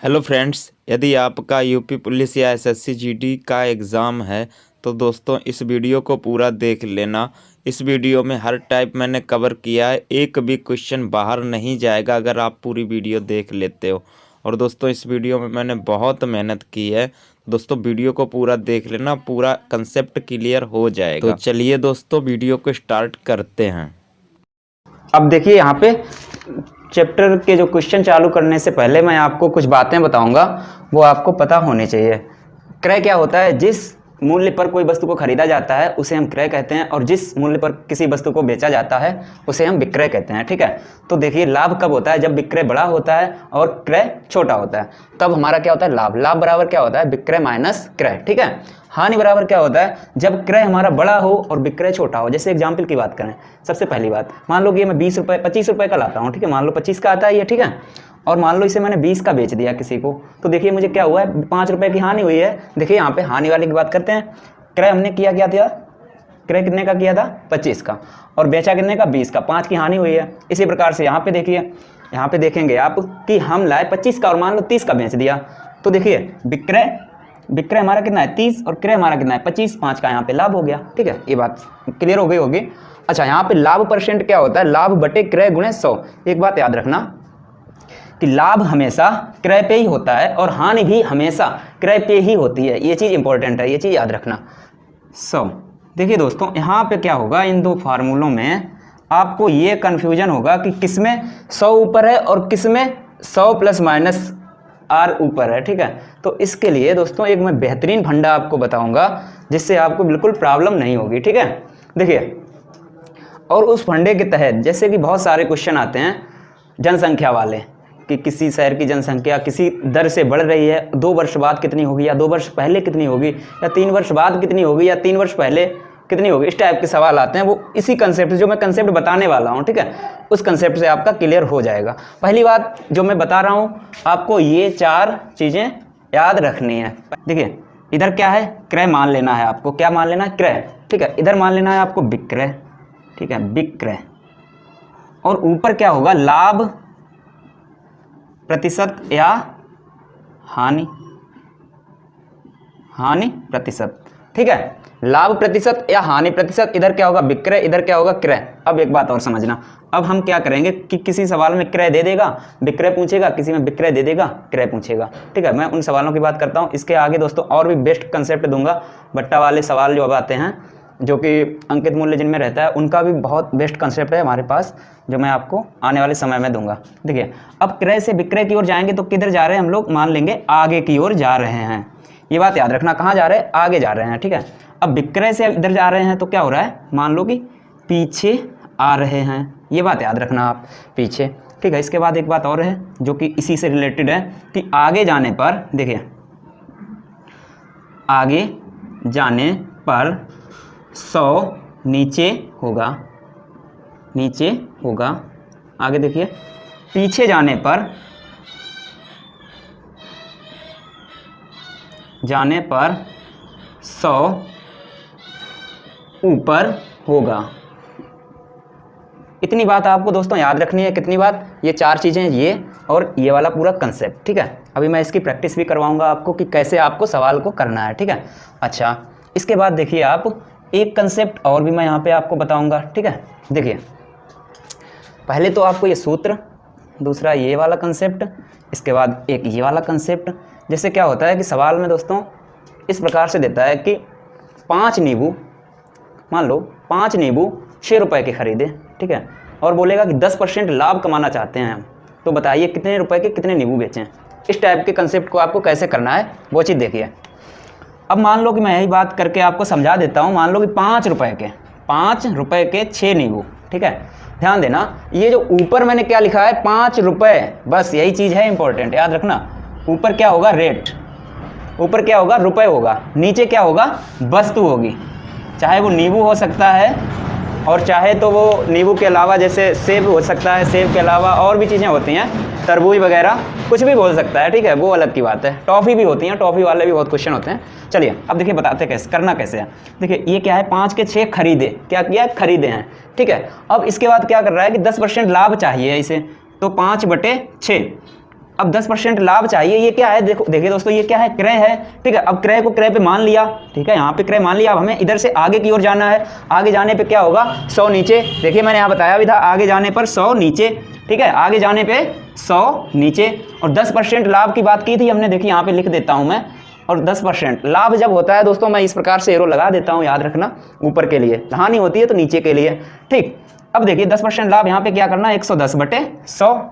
Hello friends, यदि आपका UP police या एसएससी जीडी का एग्ज़ाम है तो दोस्तों इस वीडियो को पूरा देख लेना। इस वीडियो में हर टाइप मैंने कवर किया है, एक भी क्वेश्चन बाहर नहीं जाएगा अगर आप पूरी वीडियो देख लेते हो। और दोस्तों इस वीडियो में मैंने बहुत मेहनत की है। दोस्तों वीडियो को पूरा देख लेना, पूरा कंसेप्ट क्लियर हो जाएगा। तो चलिए दोस्तों वीडियो को स्टार्ट करते हैं। अब देखिए यहाँ पे चैप्टर के जो क्वेश्चन चालू करने से पहले मैं आपको कुछ बातें बताऊंगा, वो आपको पता होनी चाहिए। क्रय क्या होता है? जिस मूल्य पर कोई वस्तु को खरीदा जाता है उसे हम क्रय कहते हैं, और जिस मूल्य पर किसी वस्तु को बेचा जाता है उसे हम विक्रय कहते हैं। ठीक है, तो देखिए लाभ कब होता है? जब विक्रय बड़ा होता है और क्रय छोटा होता है, तब हमारा क्या होता है? लाभ। लाभ बराबर क्या होता है? विक्रय माइनस क्रय। ठीक है। हानि बराबर क्या होता है? जब क्रय हमारा बड़ा हो और विक्रय छोटा हो। जैसे एग्जाम्पल की बात करें, सबसे पहली बात, मान लो कि मैं 20 रुपये 25 रुपये का लाता हूँ। ठीक है, मान लो 25 का आता है ये। ठीक है, और मान लो इसे मैंने 20 का बेच दिया किसी को, तो देखिए मुझे क्या हुआ है? 5 रुपये की हानि हुई है। देखिए यहाँ पे हानि वाले की बात करते हैं। क्रय हमने किया क्या था? क्रय कितने का किया था? 25 का, और बेचा कितने का? 20 का। 5 की हानि हुई है। इसी प्रकार से यहाँ पे देखिए, यहाँ पे देखेंगे आप कि हम लाए 25 का और मान लो 30 का बेच दिया, तो देखिए विक्रय हमारा कितना है? 30, और क्रय हमारा कितना है? 25। 5 का यहाँ पे लाभ हो गया। ठीक है, ये बात क्लियर हो गई होगी। अच्छा, यहाँ पे लाभ परसेंट क्या होता है? लाभ बटे क्रय गुणे 100। एक बात याद रखना कि लाभ हमेशा क्रय पे ही होता है और हानि भी हमेशा क्रय पे ही होती है। ये चीज़ इंपॉर्टेंट है, ये चीज़ याद रखना। 100। देखिए दोस्तों यहाँ पे क्या होगा, इन दो फार्मूलों में आपको ये कन्फ्यूजन होगा कि किसमें 100 ऊपर है और किसमें 100 प्लस माइनस आर ऊपर है। ठीक है, तो इसके लिए दोस्तों एक मैं बेहतरीन फंडा आपको बताऊंगा जिससे आपको बिल्कुल प्रॉब्लम नहीं होगी। ठीक है, देखिए, और उस फंडे के तहत जैसे कि बहुत सारे क्वेश्चन आते हैं जनसंख्या वाले, कि किसी शहर की जनसंख्या किसी दर से बढ़ रही है, 2 वर्ष बाद कितनी होगी, या 2 वर्ष पहले कितनी होगी, या 3 वर्ष बाद कितनी होगी, या 3 वर्ष पहले कितनी होगी। इस टाइप के सवाल आते हैं। वो इसी कंसेप्ट, जो मैं कंसेप्ट बताने वाला हूँ, ठीक है, उस कंसेप्ट से आपका क्लियर हो जाएगा। पहली बात जो मैं बता रहा हूँ आपको, ये 4 चीज़ें याद रखनी है। देखिए इधर क्या है? क्रय मान लेना है आपको। क्या मान लेना है? क्रय। ठीक है, इधर मान लेना है आपको विक्रय। ठीक है, विक्रय। और ऊपर क्या होगा? लाभ प्रतिशत या हानि प्रतिशत। ठीक है, लाभ प्रतिशत या हानि प्रतिशत। इधर क्या होगा? विक्रय, इधर क्या होगा? क्रय। अब एक बात और समझना, अब हम क्या करेंगे कि किसी सवाल में क्रय दे देगा, विक्रय पूछेगा, किसी में विक्रय दे देगा, क्रय पूछेगा। ठीक है, मैं उन सवालों की बात करता हूँ। इसके आगे दोस्तों और भी बेस्ट कंसेप्ट दूंगा। बट्टा वाले सवाल जो अब आते हैं, जो कि अंकित मूल्य जिनमें रहता है, उनका भी बहुत बेस्ट कंसेप्ट है हमारे पास, जो मैं आपको आने वाले समय में दूंगा। देखिए, अब क्रय से विक्रय की ओर जाएंगे तो किधर जा रहे हैं हम लोग? मान लेंगे आगे की ओर जा रहे हैं। ये बात याद रखना, कहाँ जा रहे हैं? आगे जा रहे हैं। ठीक है, अब विक्रय से इधर जा रहे हैं तो क्या हो रहा है? मान लो कि पीछे आ रहे हैं। ये बात याद रखना आप, पीछे। ठीक है, इसके बाद एक बात और है जो कि इसी से रिलेटेड है कि आगे जाने पर, देखिए आगे जाने पर 100 नीचे होगा, नीचे होगा। आगे देखिए, पीछे जाने पर 100 ऊपर होगा। इतनी बात आपको दोस्तों याद रखनी है। कितनी बात? ये 4 चीज़ें, ये और ये वाला पूरा कंसेप्ट। ठीक है, अभी मैं इसकी प्रैक्टिस भी करवाऊंगा आपको कि कैसे आपको सवाल को करना है। ठीक है, अच्छा, इसके बाद देखिए आप एक कंसेप्ट और भी मैं यहाँ पे आपको बताऊंगा। ठीक है, देखिए पहले तो आपको ये सूत्र, दूसरा ये वाला कंसेप्ट, इसके बाद एक ये वाला कंसेप्ट। जैसे क्या होता है कि सवाल में दोस्तों इस प्रकार से देता है कि 5 नींबू, मान लो 5 नींबू 6 रुपये के खरीदे। ठीक है, और बोलेगा कि 10% लाभ कमाना चाहते हैं हम, तो बताइए कितने रुपए के कितने नींबू बेचें। इस टाइप के कंसेप्ट को आपको कैसे करना है वो चीज़ देखिए। अब मान लो कि मैं यही बात करके आपको समझा देता हूँ। मान लो कि 5 रुपए के 6 नींबू। ठीक है, ध्यान देना, ये जो ऊपर मैंने क्या लिखा है? 5 रुपये, बस यही चीज़ है इंपॉर्टेंट, याद रखना। ऊपर क्या होगा? रेट। ऊपर क्या होगा? रुपए होगा। नीचे क्या होगा? वस्तु होगी। चाहे वो नींबू हो सकता है, और चाहे तो वो नींबू के अलावा जैसे सेब हो सकता है, सेब के अलावा और भी चीज़ें होती हैं, तरबूज वगैरह, कुछ भी बोल सकता है। ठीक है, वो अलग की बात है। टॉफ़ी भी होती हैं, टॉफ़ी वाले भी बहुत क्वेश्चन होते हैं। चलिए अब देखिए बताते कैसे करना, कैसे है। देखिए ये क्या है? 5 के 6 खरीदे। क्या किया? खरीदे हैं। ठीक है, अब इसके बाद क्या कर रहा है कि 10% लाभ चाहिए इसे, तो 5/6 अब 10% लाभ चाहिए, ये क्या है, देखो देखिए दोस्तों, ये क्या है, क्रय है, ठीक है। अब क्रय को क्रय पे मान लिया, ठीक है, यहाँ पे क्रय मान लिया। अब हमें इधर से आगे की ओर जाना है, आगे जाने पे क्या होगा, 100 नीचे, देखिए मैंने यहाँ बताया भी था, आगे जाने पर 100 नीचे, ठीक है, आगे जाने पे 100 नीचे। और 10% लाभ की बात की थी हमने, देखिए यहाँ पे लिख देता हूँ मैं। और 10% लाभ जब होता है दोस्तों, मैं इस प्रकार से एरो लगा देता हूँ, याद रखना, ऊपर के लिए, हानि होती है तो नीचे के लिए, ठीक। अब देखिए 10% लाभ यहाँ पे क्या करना है, 110/100,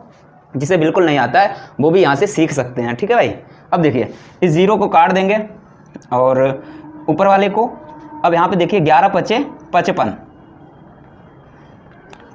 जिसे बिल्कुल नहीं आता है वो भी यहाँ से सीख सकते हैं, ठीक है भाई। अब देखिए इस जीरो को काट देंगे और ऊपर वाले को, अब यहाँ पे देखिए 11×5 = 55,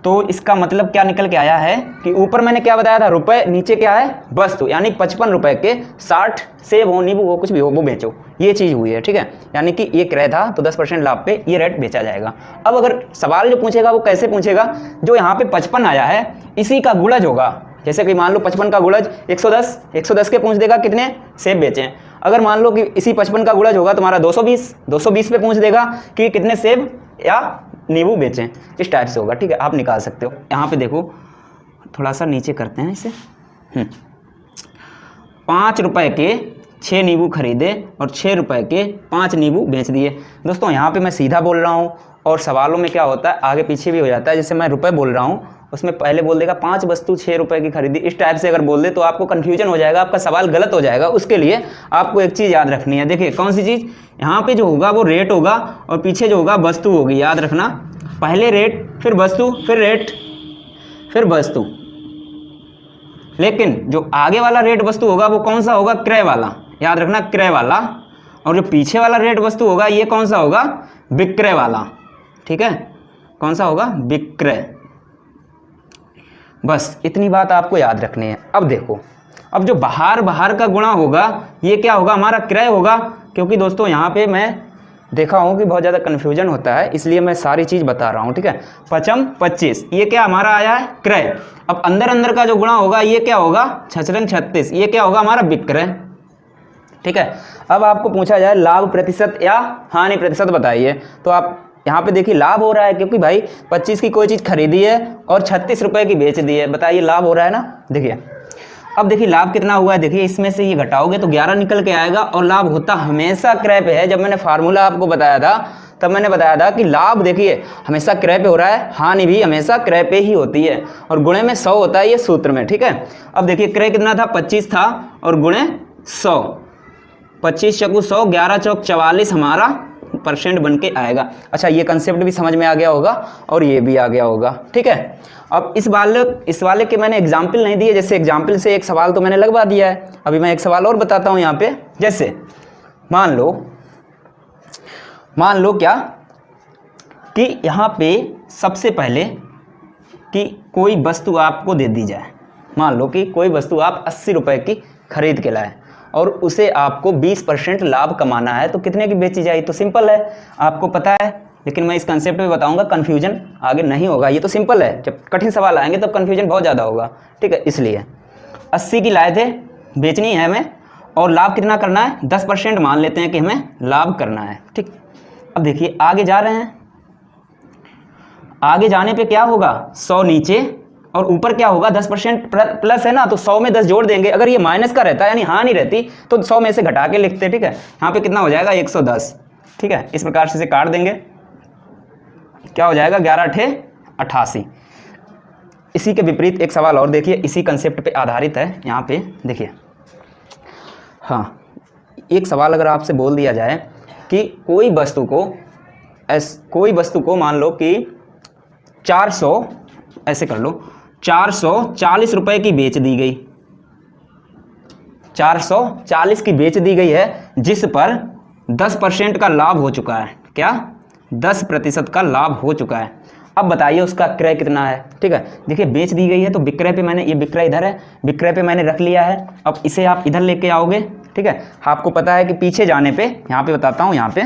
तो इसका मतलब क्या निकल के आया है कि ऊपर मैंने क्या बताया था, रुपए, नीचे क्या है, वस्तु, यानी 55 रुपए के 60 सेब हो, नींबू हो, कुछ भी हो, वो बेचो, ये चीज़ हुई है, ठीक है। यानी कि ये क्रय था, तो 10% लाभ पे ये रेट बेचा जाएगा। अब अगर सवाल जो पूछेगा वो कैसे पूछेगा, जो यहाँ पे 55 आया है इसी का गुणज होगा, जैसे कि मान लो 55 का गुणज 110 के पूछ देगा कितने सेब बेचें। अगर मान लो कि इसी 55 का गुणज होगा तुम्हारा 220 पे पूछ देगा कि कितने सेब या नींबू बेचें, इस टाइप से होगा, ठीक है, आप निकाल सकते हो। यहाँ पे देखो थोड़ा सा नीचे करते हैं इसे, 5 रुपए के 6 नींबू खरीदे और 6 रुपए के 5 नींबू बेच दिए। दोस्तों यहाँ पे मैं सीधा बोल रहा हूँ और सवालों में क्या होता है आगे पीछे भी हो जाता है, जैसे मैं रुपए बोल रहा हूँ उसमें पहले बोल देगा 5 वस्तु 6 रुपए की खरीदी, इस टाइप से अगर बोल दे तो आपको कन्फ्यूजन हो जाएगा, आपका सवाल गलत हो जाएगा। उसके लिए आपको एक चीज़ याद रखनी है, देखिए कौन सी चीज़, यहाँ पे जो होगा वो रेट होगा और पीछे जो होगा वस्तु होगी, याद रखना, पहले रेट फिर वस्तु फिर रेट फिर वस्तु। लेकिन जो आगे वाला रेट वस्तु होगा वो कौन सा होगा, क्रय वाला, याद रखना, क्रय वाला। और जो पीछे वाला रेट वस्तु होगा ये कौन सा होगा, विक्रय वाला, ठीक है, कौन सा होगा, विक्रय। बस इतनी बात आपको याद रखनी है। अब देखो, अब जो बाहर का गुणा होगा ये क्या होगा, हमारा क्रय होगा, क्योंकि दोस्तों यहाँ पे मैं देखा हूँ कि बहुत ज़्यादा कन्फ्यूजन होता है, इसलिए मैं सारी चीज़ बता रहा हूँ, ठीक है। 25 ये क्या हमारा आया है, क्रय। अब अंदर का जो गुणा होगा ये क्या होगा, 36, ये क्या होगा हमारा विक्रय, ठीक है। अब आपको पूछा जाए लाभ प्रतिशत या हानि प्रतिशत बताइए, तो आप यहाँ पे देखिए लाभ हो रहा है, क्योंकि भाई 25 की कोई चीज़ खरीदी है और 36 रुपए की बेच दी है, बताइए लाभ हो रहा है ना। देखिए अब देखिए लाभ कितना हुआ है, देखिए इसमें से ये घटाओगे तो 11 निकल के आएगा, और लाभ होता हमेशा क्रय पे है। जब मैंने फार्मूला आपको बताया था तब मैंने बताया था कि लाभ देखिए हमेशा क्रय पे हो रहा है, हानि भी हमेशा क्रय पे ही होती है, और गुणे में 100 होता है ये सूत्र में, ठीक है। अब देखिए क्रय कितना था, 25 था, और गुणे 100, 25 × 100, 11 × 44 हमारा % बन के आएगा। अच्छा ये कंसेप्ट भी समझ में आ गया होगा और ये भी आ गया होगा, ठीक है। अब इस वाले के मैंने एग्जाम्पल नहीं दिए, जैसे एग्जाम्पल से एक सवाल तो मैंने लगवा दिया है, अभी मैं एक सवाल और बताता हूँ यहाँ पे। जैसे मान लो क्या कि यहाँ पे सबसे पहले कि कोई वस्तु आपको दे दी जाए, मान लो कि कोई वस्तु आप 80 रुपए की खरीद के लाए और उसे आपको 20% लाभ कमाना है, तो कितने की बेची जाए, तो सिंपल है, आपको पता है, लेकिन मैं इस कंसेप्ट में बताऊंगा, कन्फ्यूजन आगे नहीं होगा, ये तो सिंपल है। जब कठिन सवाल आएंगे तब कन्फ्यूजन बहुत ज़्यादा होगा, ठीक है। इसलिए 80 की लाए थे, बेचनी है हमें, और लाभ कितना करना है, 10% मान लेते हैं कि हमें लाभ करना है, ठीक। अब देखिए आगे जा रहे हैं, आगे जाने पे क्या होगा, 100 नीचे और ऊपर क्या होगा, 10% प्लस है ना, तो 100 में 10 जोड़ देंगे। अगर ये माइनस का रहता यानी हानि रहती तो 100 में से घटा के लिखते, ठीक है। यहाँ पे कितना हो जाएगा, 110, ठीक है। इस प्रकार से इसे काट देंगे, क्या हो जाएगा, 11×8 = 88। इसी के विपरीत एक सवाल और देखिए, इसी कंसेप्ट पे आधारित है। यहाँ पे देखिए, हाँ एक सवाल अगर आपसे बोल दिया जाए कि कोई वस्तु को मान लो कि 400, ऐसे कर लो, 440 रुपए की बेच दी गई, 440 की बेच दी गई है, जिस पर 10% का लाभ हो चुका है, क्या 10% का लाभ हो चुका है। अब बताइए उसका क्रय कितना है, ठीक है। देखिए बेच दी गई है तो विक्रय पे मैंने, ये विक्रय इधर है, विक्रय पे मैंने रख लिया है। अब इसे आप इधर लेके आओगे, ठीक है। आपको पता है कि पीछे जाने पे, यहाँ पे बताता हूँ, यहाँ पे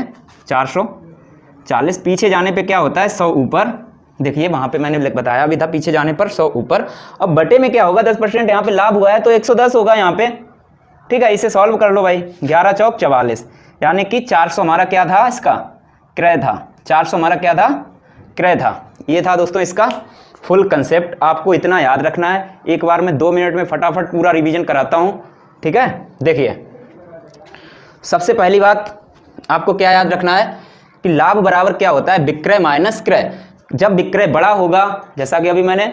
440, पीछे जाने पे क्या होता है, 100 ऊपर, देखिए वहाँ पे मैंने बताया भी था, पीछे जाने पर 100 ऊपर। अब बटे में क्या होगा, 10% यहाँ पे लाभ हुआ है तो 110 होगा यहाँ पे, ठीक है। इसे सॉल्व कर लो भाई, 11 × 44, यानी कि 400 हमारा क्या था, इसका क्रय था, 400 हमारा क्या था, क्रय था। ये था दोस्तों इसका फुल कंसेप्ट आपको इतना याद रखना है। एक बार मैं 2 मिनट में फटाफट पूरा रिवीजन कराता हूं, ठीक है। देखिए, सबसे पहली बात आपको क्या याद रखना है कि लाभ बराबर क्या होता है, विक्रय माइनस क्रय। जब विक्रय बड़ा होगा, जैसा कि अभी मैंने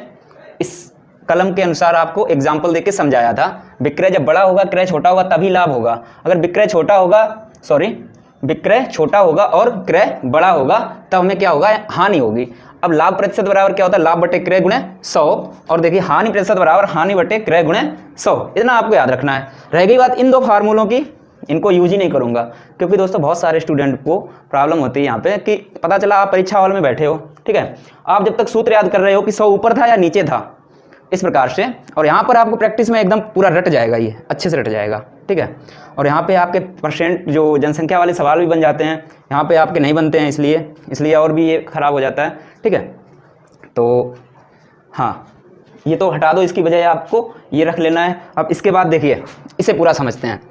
इस कलम के अनुसार आपको एग्जाम्पल देके समझाया था, विक्रय जब बड़ा होगा क्रय छोटा होगा तभी लाभ होगा। अगर विक्रय छोटा होगा, विक्रय छोटा होगा और क्रय बड़ा होगा तब हमें क्या होगा, हानि होगी। अब लाभ प्रतिशत बराबर क्या होता है, लाभ बटे क्रय गुणे 100। और देखिए हानि प्रतिशत बराबर हानि बटे क्रय गुणे 100। इतना आपको याद रखना है। रह गई बात इन 2 फार्मूलों की, इनको यूज ही नहीं करूंगा क्योंकि दोस्तों बहुत सारे स्टूडेंट को प्रॉब्लम होती है यहाँ पे कि पता चला आप परीक्षा हॉल में बैठे हो, ठीक है, आप जब तक सूत्र याद कर रहे हो कि 100 ऊपर था या नीचे था, इस प्रकार से, और यहाँ पर आपको प्रैक्टिस में एकदम पूरा रट जाएगा, ये अच्छे से रट जाएगा, ठीक है। और यहाँ पे आपके परसेंट जो जनसंख्या वाले सवाल भी बन जाते हैं, यहाँ पे आपके नहीं बनते हैं, इसलिए और भी ये खराब हो जाता है, ठीक है। तो हाँ, ये तो हटा दो, इसकी बजाय आपको ये रख लेना है। अब इसके बाद देखिए, इसे पूरा समझते हैं।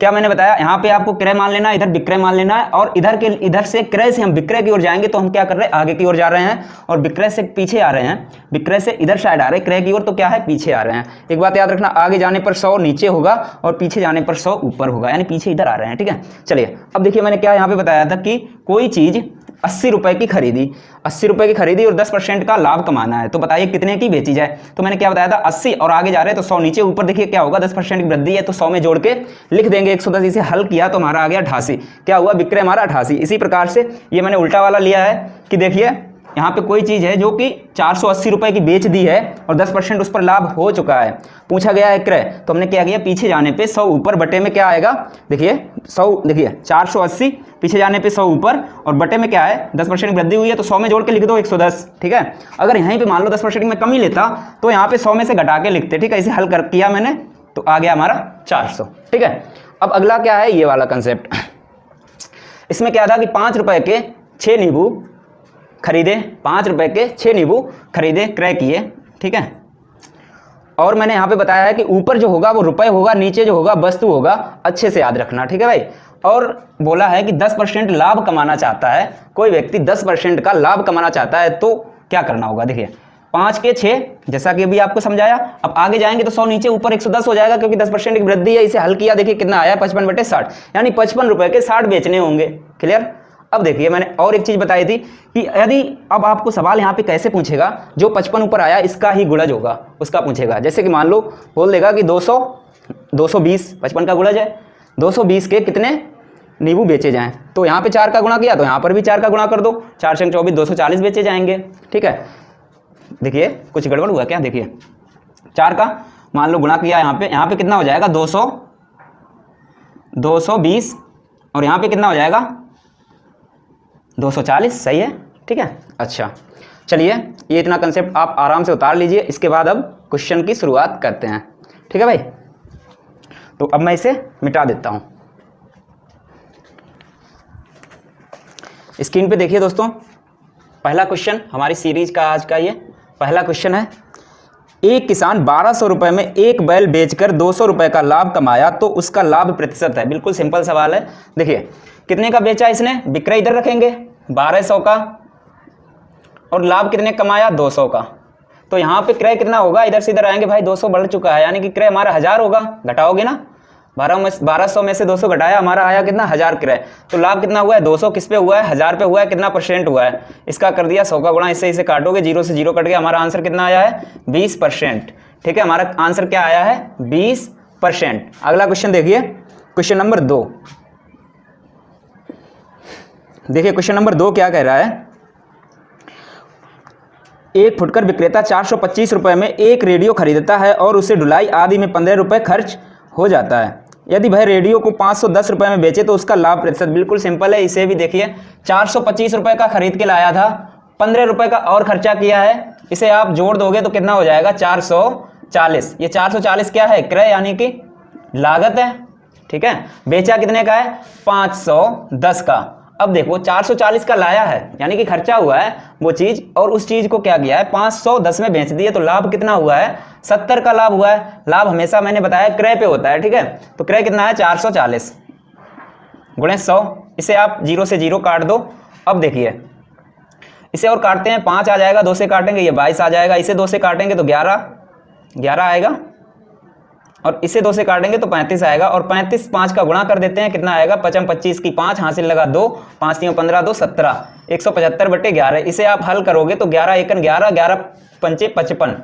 क्या मैंने बताया, यहाँ पे आपको क्रय मान लेना है, इधर विक्रय मान लेना है, और इधर से क्रय से हम विक्रय की ओर जाएंगे तो हम क्या कर रहे हैं, आगे की ओर जा रहे हैं, और विक्रय से पीछे आ रहे हैं, विक्रय से इधर साइड आ रहे हैं, क्रय की ओर तो क्या है, पीछे आ रहे हैं। एक बात याद रखना, आगे जाने पर 100 नीचे होगा और पीछे जाने पर 100 ऊपर होगा, यानी पीछे इधर आ रहे हैं, ठीक है। चलिए अब देखिए, मैंने क्या यहाँ पे बताया था कि कोई चीज 80 रुपए की खरीदी, 80 रुपए की खरीदी और 10% का लाभ कमाना है, तो बताइए कितने की बेची जाए। तो मैंने क्या बताया था, 80 और आगे जा रहे हैं तो 100 नीचे, ऊपर देखिए क्या होगा, 10% की वृद्धि है तो 100 में जोड़ के लिख देंगे 110। इसे हल किया तो हमारा आ गया 88। क्या हुआ, विक्रय हमारा 88। इसी प्रकार से ये मैंने उल्टा वाला लिया है कि देखिए यहाँ पे कोई चीज है जो कि 480 रुपए की बेच दी है और 10% उस पर लाभ हो चुका है, पूछा गया है क्रय, तो हमने क्या किया, पीछे जाने पे 100 ऊपर बटे में क्या आएगा, देखिए 100, देखिए 480 पीछे जाने पे 100 ऊपर और बटे में क्या है, 10% वृद्धि हुई है तो 100 में जोड़ के लिख दो 110, ठीक है। अगर यहीं पे मान लो 10% में कमी लेता तो यहाँ पे 100 में से घटा के लिखते, ठीक है। इसे हल कर किया मैंने तो आ गया हमारा 400, ठीक है। अब अगला क्या है, ये वाला कंसेप्ट। इसमें क्या था कि 5 रुपए के 6 नींबू खरीदे, 5 रुपए के 6 नींबू खरीदे, क्रय किए, ठीक है। और मैंने यहाँ पे बताया है कि ऊपर जो होगा वो रुपए होगा, नीचे जो होगा वस्तु होगा, अच्छे से याद रखना, ठीक है भाई। और बोला है कि 10% लाभ कमाना चाहता है, कोई व्यक्ति 10% का लाभ कमाना चाहता है तो क्या करना होगा। देखिए 5 के 6, जैसा कि अभी आपको समझाया। अब आगे जाएंगे तो 100 नीचे ऊपर 110 हो जाएगा क्योंकि 10% की वृद्धि है। इसे हल किया, देखिए कितना आया, 55/60, यानी 55 रुपए के 60 बेचने होंगे। क्लियर। अब देखिए मैंने और एक चीज बताई थी कि यदि अब आपको सवाल यहाँ पे कैसे पूछेगा, जो 55 ऊपर आया इसका ही गुणज होगा उसका पूछेगा। जैसे कि मान लो बोल देगा कि 220 55 का गुणज है, 220 के कितने नींबू बेचे जाएं, तो यहाँ पे 4 का गुणा किया तो यहाँ पर भी 4 का गुणा कर दो, 4 से 24 240 बेचे जाएंगे, ठीक है। देखिए कुछ गड़बड़ हुआ क्या, देखिए 4 का मान लो गुणा किया, यहाँ पे कितना हो जाएगा 220 और यहाँ पे कितना हो जाएगा 240, सही है, ठीक है। अच्छा चलिए, ये इतना कंसेप्ट आप आराम से उतार लीजिए। इसके बाद अब क्वेश्चन की शुरुआत करते हैं, ठीक है भाई। तो अब मैं इसे मिटा देता हूं। स्क्रीन पे देखिए दोस्तों, पहला क्वेश्चन हमारी सीरीज का आज का ये पहला क्वेश्चन है। एक किसान 1200 रुपए में एक बैल बेचकर 200 रुपए का लाभ कमाया तो उसका लाभ प्रतिशत है। बिल्कुल सिंपल सवाल है। देखिए कितने का बेचा इसने, विक्रय इधर रखेंगे 1200 का और लाभ कितने कमाया 200 का, तो यहाँ पे क्रय कितना होगा, इधर से इधर आएंगे भाई 200 बढ़ चुका है, यानी कि क्रय हमारा 1000 होगा, घटाओगे ना 1200 में से 200 घटाया, हमारा आया कितना 1000 क्रय। तो लाभ कितना हुआ है 200 किस पे हुआ है, 1000 पे हुआ है, कितना परसेंट हुआ है, इसका कर दिया 100 का गुणा, इससे इसे काटोगे 0 से 0 कट गया, हमारा आंसर कितना आया है 20%, ठीक है। हमारा आंसर क्या आया है 20%। अगला क्वेश्चन देखिए, क्वेश्चन नंबर 2। देखिए क्वेश्चन नंबर 2 क्या कह रहा है। एक फुटकर विक्रेता 425 रुपए में एक रेडियो खरीदता है और उसे ढुलाई आदि में 15 रुपए खर्च हो जाता है। यदि वह रेडियो को 510 रुपए में बेचे तो उसका लाभ प्रतिशत। बिल्कुल सिंपल है, इसे भी देखिए 425 रुपए का खरीद के लाया था, 15 रुपए का और खर्चा किया है, इसे आप जोड़ दोगे तो कितना हो जाएगा 440। ये 440 क्या है, क्रय यानी कि लागत है, ठीक है। बेचा कितने का है 510 का। अब देखो 440 का लाया है यानी कि खर्चा हुआ है वो चीज, और उस चीज को क्या किया है 510 में बेच दिया, तो लाभ कितना हुआ है 70 का लाभ हुआ है। लाभ हमेशा मैंने बताया क्रय पे होता है, ठीक है। तो क्रय कितना है 440 गुणे 100, इसे आप 0 से 0 काट दो। अब देखिए इसे और काटते हैं, 5 आ जाएगा, 2 से काटेंगे ये 22 आ जाएगा, इसे 2 से काटेंगे तो 11 आएगा, और इसे 2 से काटेंगे तो 35 आएगा, और 35 5 का गुणा कर देते हैं, कितना आएगा 5 25 की 5 हासिल लगा 2, 5 3 15 2 17, 175/11। इसे आप हल करोगे तो 11 1 11, 11 5 55,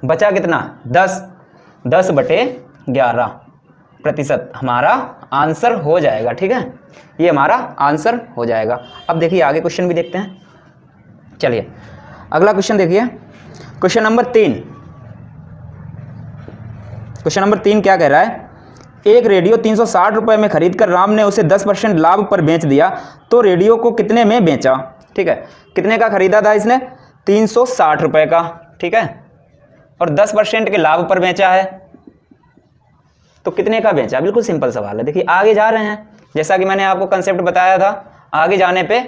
बचा कितना 10/11% हमारा आंसर हो जाएगा। ठीक है, ये हमारा आंसर हो जाएगा। अब देखिए आगे क्वेश्चन भी देखते हैं। चलिए अगला क्वेश्चन देखिए, क्वेश्चन नंबर 3। क्वेश्चन नंबर 3 क्या कह रहा है, एक रेडियो 360 रुपये में खरीदकर राम ने उसे 10% लाभ पर बेच दिया, तो रेडियो को कितने में बेचा। ठीक है, कितने का खरीदा था इसने, 360 रुपये का। ठीक है, और 10% के लाभ पर बेचा है, तो कितने का बेचा। बिल्कुल सिंपल सवाल है। देखिए आगे जा रहे हैं, जैसा कि मैंने आपको कंसेप्ट बताया था, आगे जाने पे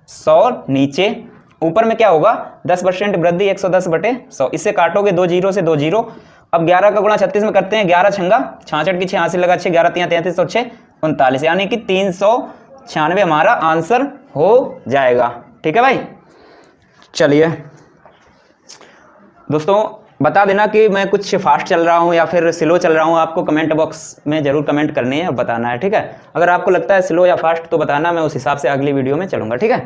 100 नीचे, ऊपर में क्या होगा 10% वृद्धि 110/100, इससे काटोगे 2 0 से 2 0। अब 11 का गुणा 36 में करते हैं, 11 छंगा 66 की 6 हासिल लगा 6, 11 3 33 और 6 39, यानी कि 396 हमारा आंसर हो जाएगा। ठीक है भाई। चलिए दोस्तों बता देना कि मैं कुछ फास्ट चल रहा हूं या फिर स्लो चल रहा हूं, आपको कमेंट बॉक्स में जरूर कमेंट करनी है और बताना है। ठीक है, अगर आपको लगता है स्लो या फास्ट तो बताना, मैं उस हिसाब से अगली वीडियो में चलूंगा। ठीक है,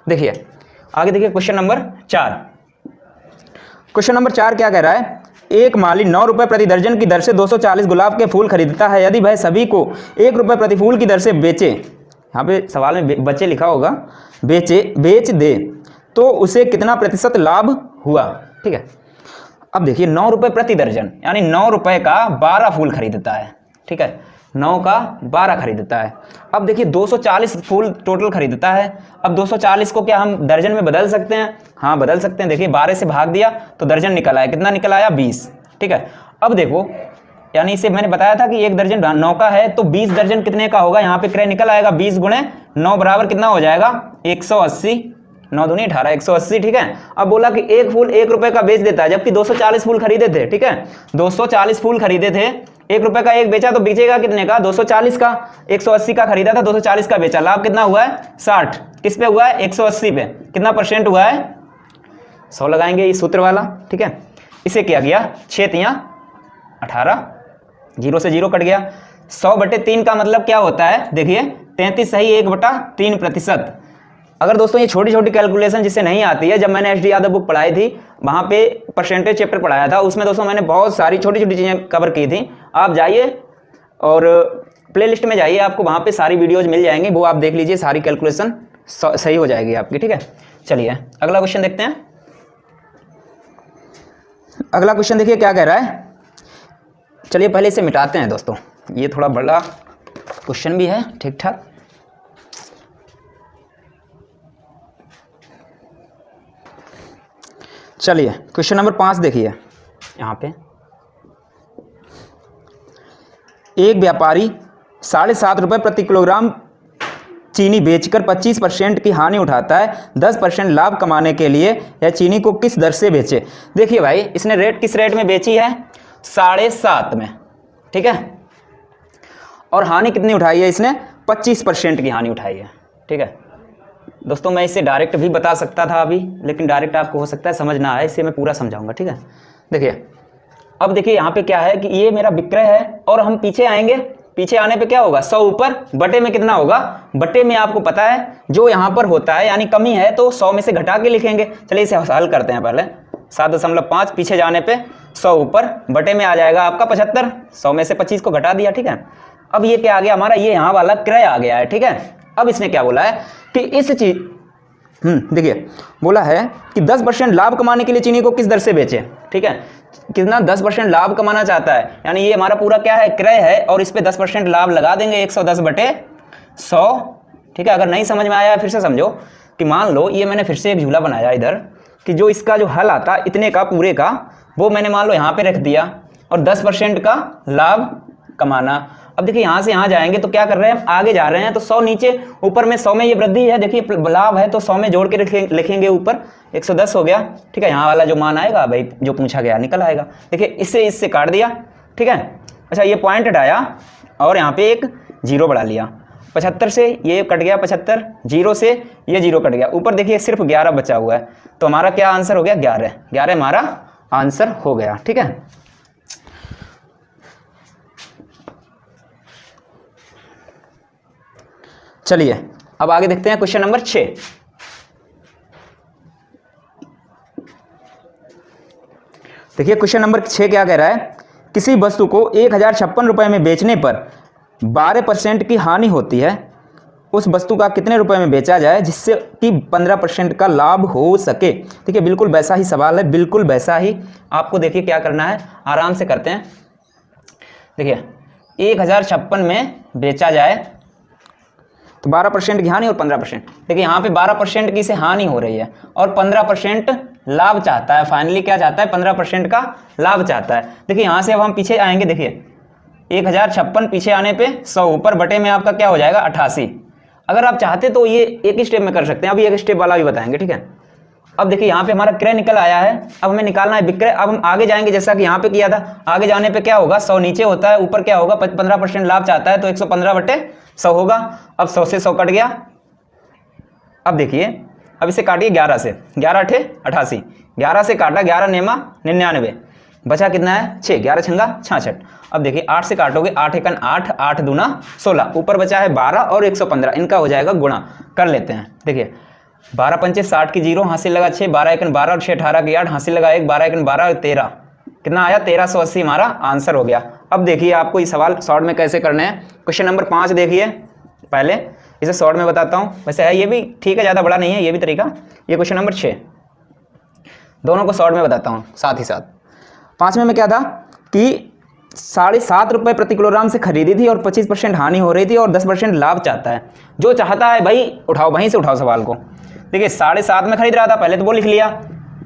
देखिए आगे देखिए क्वेश्चन नंबर 4। क्वेश्चन नंबर 4 क्या कह रहा है, एक माली 9 रुपये प्रति दर्जन की दर से 240 गुलाब के फूल खरीदता है। यदि वह सभी को 1 रुपये प्रति फूल की दर से बेचे, यहाँ पे सवाल में बचे लिखा होगा, बेच दे, तो उसे कितना प्रतिशत लाभ हुआ। ठीक है, अब देखिए 9 रुपये प्रति दर्जन, यानी 9 रुपये का 12 फूल खरीदता है। ठीक है, 9 का 12 खरीदता है। अब देखिए 240 फूल टोटल खरीदता है। अब 240 को क्या हम दर्जन में बदल सकते हैं, हाँ बदल सकते हैं। देखिए 12 से भाग दिया तो दर्जन निकल आया, कितना निकल आया 20। ठीक है, अब देखो यानी इसे मैंने बताया था कि 1 दर्जन 9 का है, तो 20 दर्जन कितने का होगा, यहाँ पे क्रय निकल आएगा 20 गुणे 9 बराबर कितना हो जाएगा 180, 9 दूनी 18, 180। ठीक है, अब बोला कि एक फूल 1 रुपये का बेच देता है, जबकि 240 फूल खरीदे थे। ठीक है, 240 फूल खरीदे थे, 1 रुपये का एक बेचा, तो बेचेगा कितने का 240 का, 180 का खरीदा था 240 का बेचा, लाभ कितना हुआ है 60, किस पे हुआ है 180 पे, कितना परसेंट हुआ है 100 लगाएंगे इस सूत्र वाला। ठीक है, इसे क्या किया 6 3 18, 0 से 0 कट गया, 100/3 का मतलब क्या होता है, देखिए 33 सही 1/3%। अगर दोस्तों ये छोटी छोटी कैलकुलेशन जिससे नहीं आती है, जब मैंने एच डी यादव बुक पढ़ाई थी वहाँ पे परसेंटेज चैप्टर पढ़ाया था, उसमें दोस्तों मैंने बहुत सारी छोटी छोटी चीज़ें कवर की थी। आप जाइए और प्लेलिस्ट में जाइए, आपको वहाँ पे सारी वीडियोज मिल जाएंगी, वो आप देख लीजिए, सारी कैलकुलेशन सही हो जाएगी आपकी। ठीक है, चलिए अगला क्वेश्चन देखते हैं। अगला क्वेश्चन देखिए क्या कह रहा है, चलिए पहले इसे मिटाते हैं दोस्तों, ये थोड़ा बड़ा क्वेश्चन भी है ठीक ठाक। चलिए क्वेश्चन नंबर 5 देखिए, यहाँ पे एक व्यापारी 7.5 रुपये प्रति किलोग्राम चीनी बेचकर 25% की हानि उठाता है। 10% लाभ कमाने के लिए यह चीनी को किस दर से बेचे। देखिए भाई इसने रेट किस रेट में बेची है 7.5 में। ठीक है, और हानि कितनी उठाई है इसने 25% की हानि उठाई है। ठीक है दोस्तों, मैं इसे डायरेक्ट भी बता सकता था अभी, लेकिन डायरेक्ट आपको हो सकता है समझ ना आए, इसे मैं पूरा समझाऊंगा। ठीक है, देखिए अब देखिए यहाँ पे क्या है कि ये मेरा विक्रय है, और हम पीछे आएंगे, पीछे आने पे क्या होगा 100 ऊपर, बटे में कितना होगा, बटे में आपको पता है जो यहाँ पर होता है यानी कमी है तो 100 में से घटा के लिखेंगे। चलिए इसे हल करते हैं पहले, 7.5 पीछे जाने पे 100 ऊपर, बटे में आ जाएगा आपका 75, 100 में से 25 को घटा दिया। ठीक है, अब ये क्या आ गया हमारा, ये यहाँ वाला क्रय आ गया है। ठीक है, अब इसने क्या बोला है कि इस चीज देखिए बोला है कि 10% लाभ कमाने के लिए चीनी को किस दर से बेचे। ठीक है, कितना 10% लाभ कमाना चाहता है, यानी ये हमारा पूरा क्या है क्रय है, और इस पे 10% लाभ लगा देंगे 110/100। ठीक है, अगर नहीं समझ में आया फिर से समझो कि मान लो ये मैंने फिर से एक झूला बनाया इधर, कि जो इसका जो हल आता इतने का पूरे का, वो मैंने मान लो यहाँ पे रख दिया, और 10% का लाभ कमाना। अब देखिए यहाँ से यहाँ जाएंगे तो क्या कर रहे हैं, आगे जा रहे हैं तो 100 नीचे, ऊपर में 100 में ये वृद्धि है, देखिए लाभ है तो 100 में जोड़ के लिखेंगे ऊपर, 110 हो गया। ठीक है, यहाँ वाला जो मान आएगा भाई जो पूछा गया निकल आएगा। देखिए इससे काट दिया। ठीक है, अच्छा ये पॉइंट हटाया और यहाँ पे एक 0 बढ़ा लिया। 75 से ये कट गया 75, 0 से ये 0 कट गया, ऊपर देखिए सिर्फ 11 बचा हुआ है। तो हमारा क्या आंसर हो गया? 11। 11 हमारा आंसर हो गया। ठीक है, चलिए अब आगे देखते हैं क्वेश्चन नंबर 6। देखिए क्वेश्चन नंबर 6 क्या कह रहा है, किसी वस्तु को 1056 रुपए में बेचने पर 12% की हानि होती है, उस वस्तु का कितने रुपए में बेचा जाए जिससे कि 15% का लाभ हो सके। देखिए बिल्कुल वैसा ही सवाल है, बिल्कुल वैसा ही आपको देखिए क्या करना है, आराम से करते हैं। देखिए 1056 में बेचा जाए तो 12% की हानि और 15%। देखिए यहाँ पे 12% की से हानि हो रही है और 15% लाभ चाहता है। फाइनली क्या चाहता है? 15% का लाभ चाहता है। देखिए यहाँ से अब हम पीछे आएंगे, देखिए 1056 पीछे आने पे 100 ऊपर बटे में आपका क्या हो जाएगा? 88। अगर आप चाहते तो ये एक ही स्टेप में कर सकते हैं, अभी एक स्टेप वाला भी बताएंगे। ठीक है, अब देखिए यहाँ पे हमारा क्रय निकल आया है, अब हमें निकालना है विक्रय। अब हम आगे जाएंगे जैसा कि यहाँ पे किया था, आगे जाने पे क्या होगा? 100 नीचे होता है, ऊपर क्या होगा? 15% लाभ चाहता है तो 115 बटे 100 होगा। अब 100 से 100 कट गया। अब देखिए अब इसे काटिए 11 से, 11 अठे 88, 11 से काटा, 11 नेमा 99, बचा कितना है? 6, 11 छंगा 66। अब देखिए 8 से काटोगे, 8 एकन 8, 8 दूना 16, ऊपर बचा है 12 और 115, इनका हो जाएगा गुणा। कर लेते हैं। देखिए 12 पंचे 60 की 0, हासिल लगा 6, 12 एकन 12 और 6 18 की 8, हासिल लगा 1, 12 एकन 12 और 13, कितना आया? 1380 हमारा आंसर हो गया। अब देखिए आपको ये सवाल शॉर्ट में कैसे करने हैं। क्वेश्चन नंबर 5 देखिए, पहले इसे शॉर्ट में बताता हूँ, वैसे है ये भी ठीक है, ज़्यादा बड़ा नहीं है ये भी तरीका। ये क्वेश्चन नंबर 6, दोनों को शॉर्ट में बताता हूँ साथ ही साथ। 5वें में क्या था कि 7.5 रुपये प्रति किलोग्राम से खरीदी थी और 25% हानि हो रही थी और 10% लाभ चाहता है। जो चाहता है भाई उठाओ, वहीं से उठाओ सवाल को। देखिए 7.5 में खरीद रहा था, पहले तो वो लिख लिया,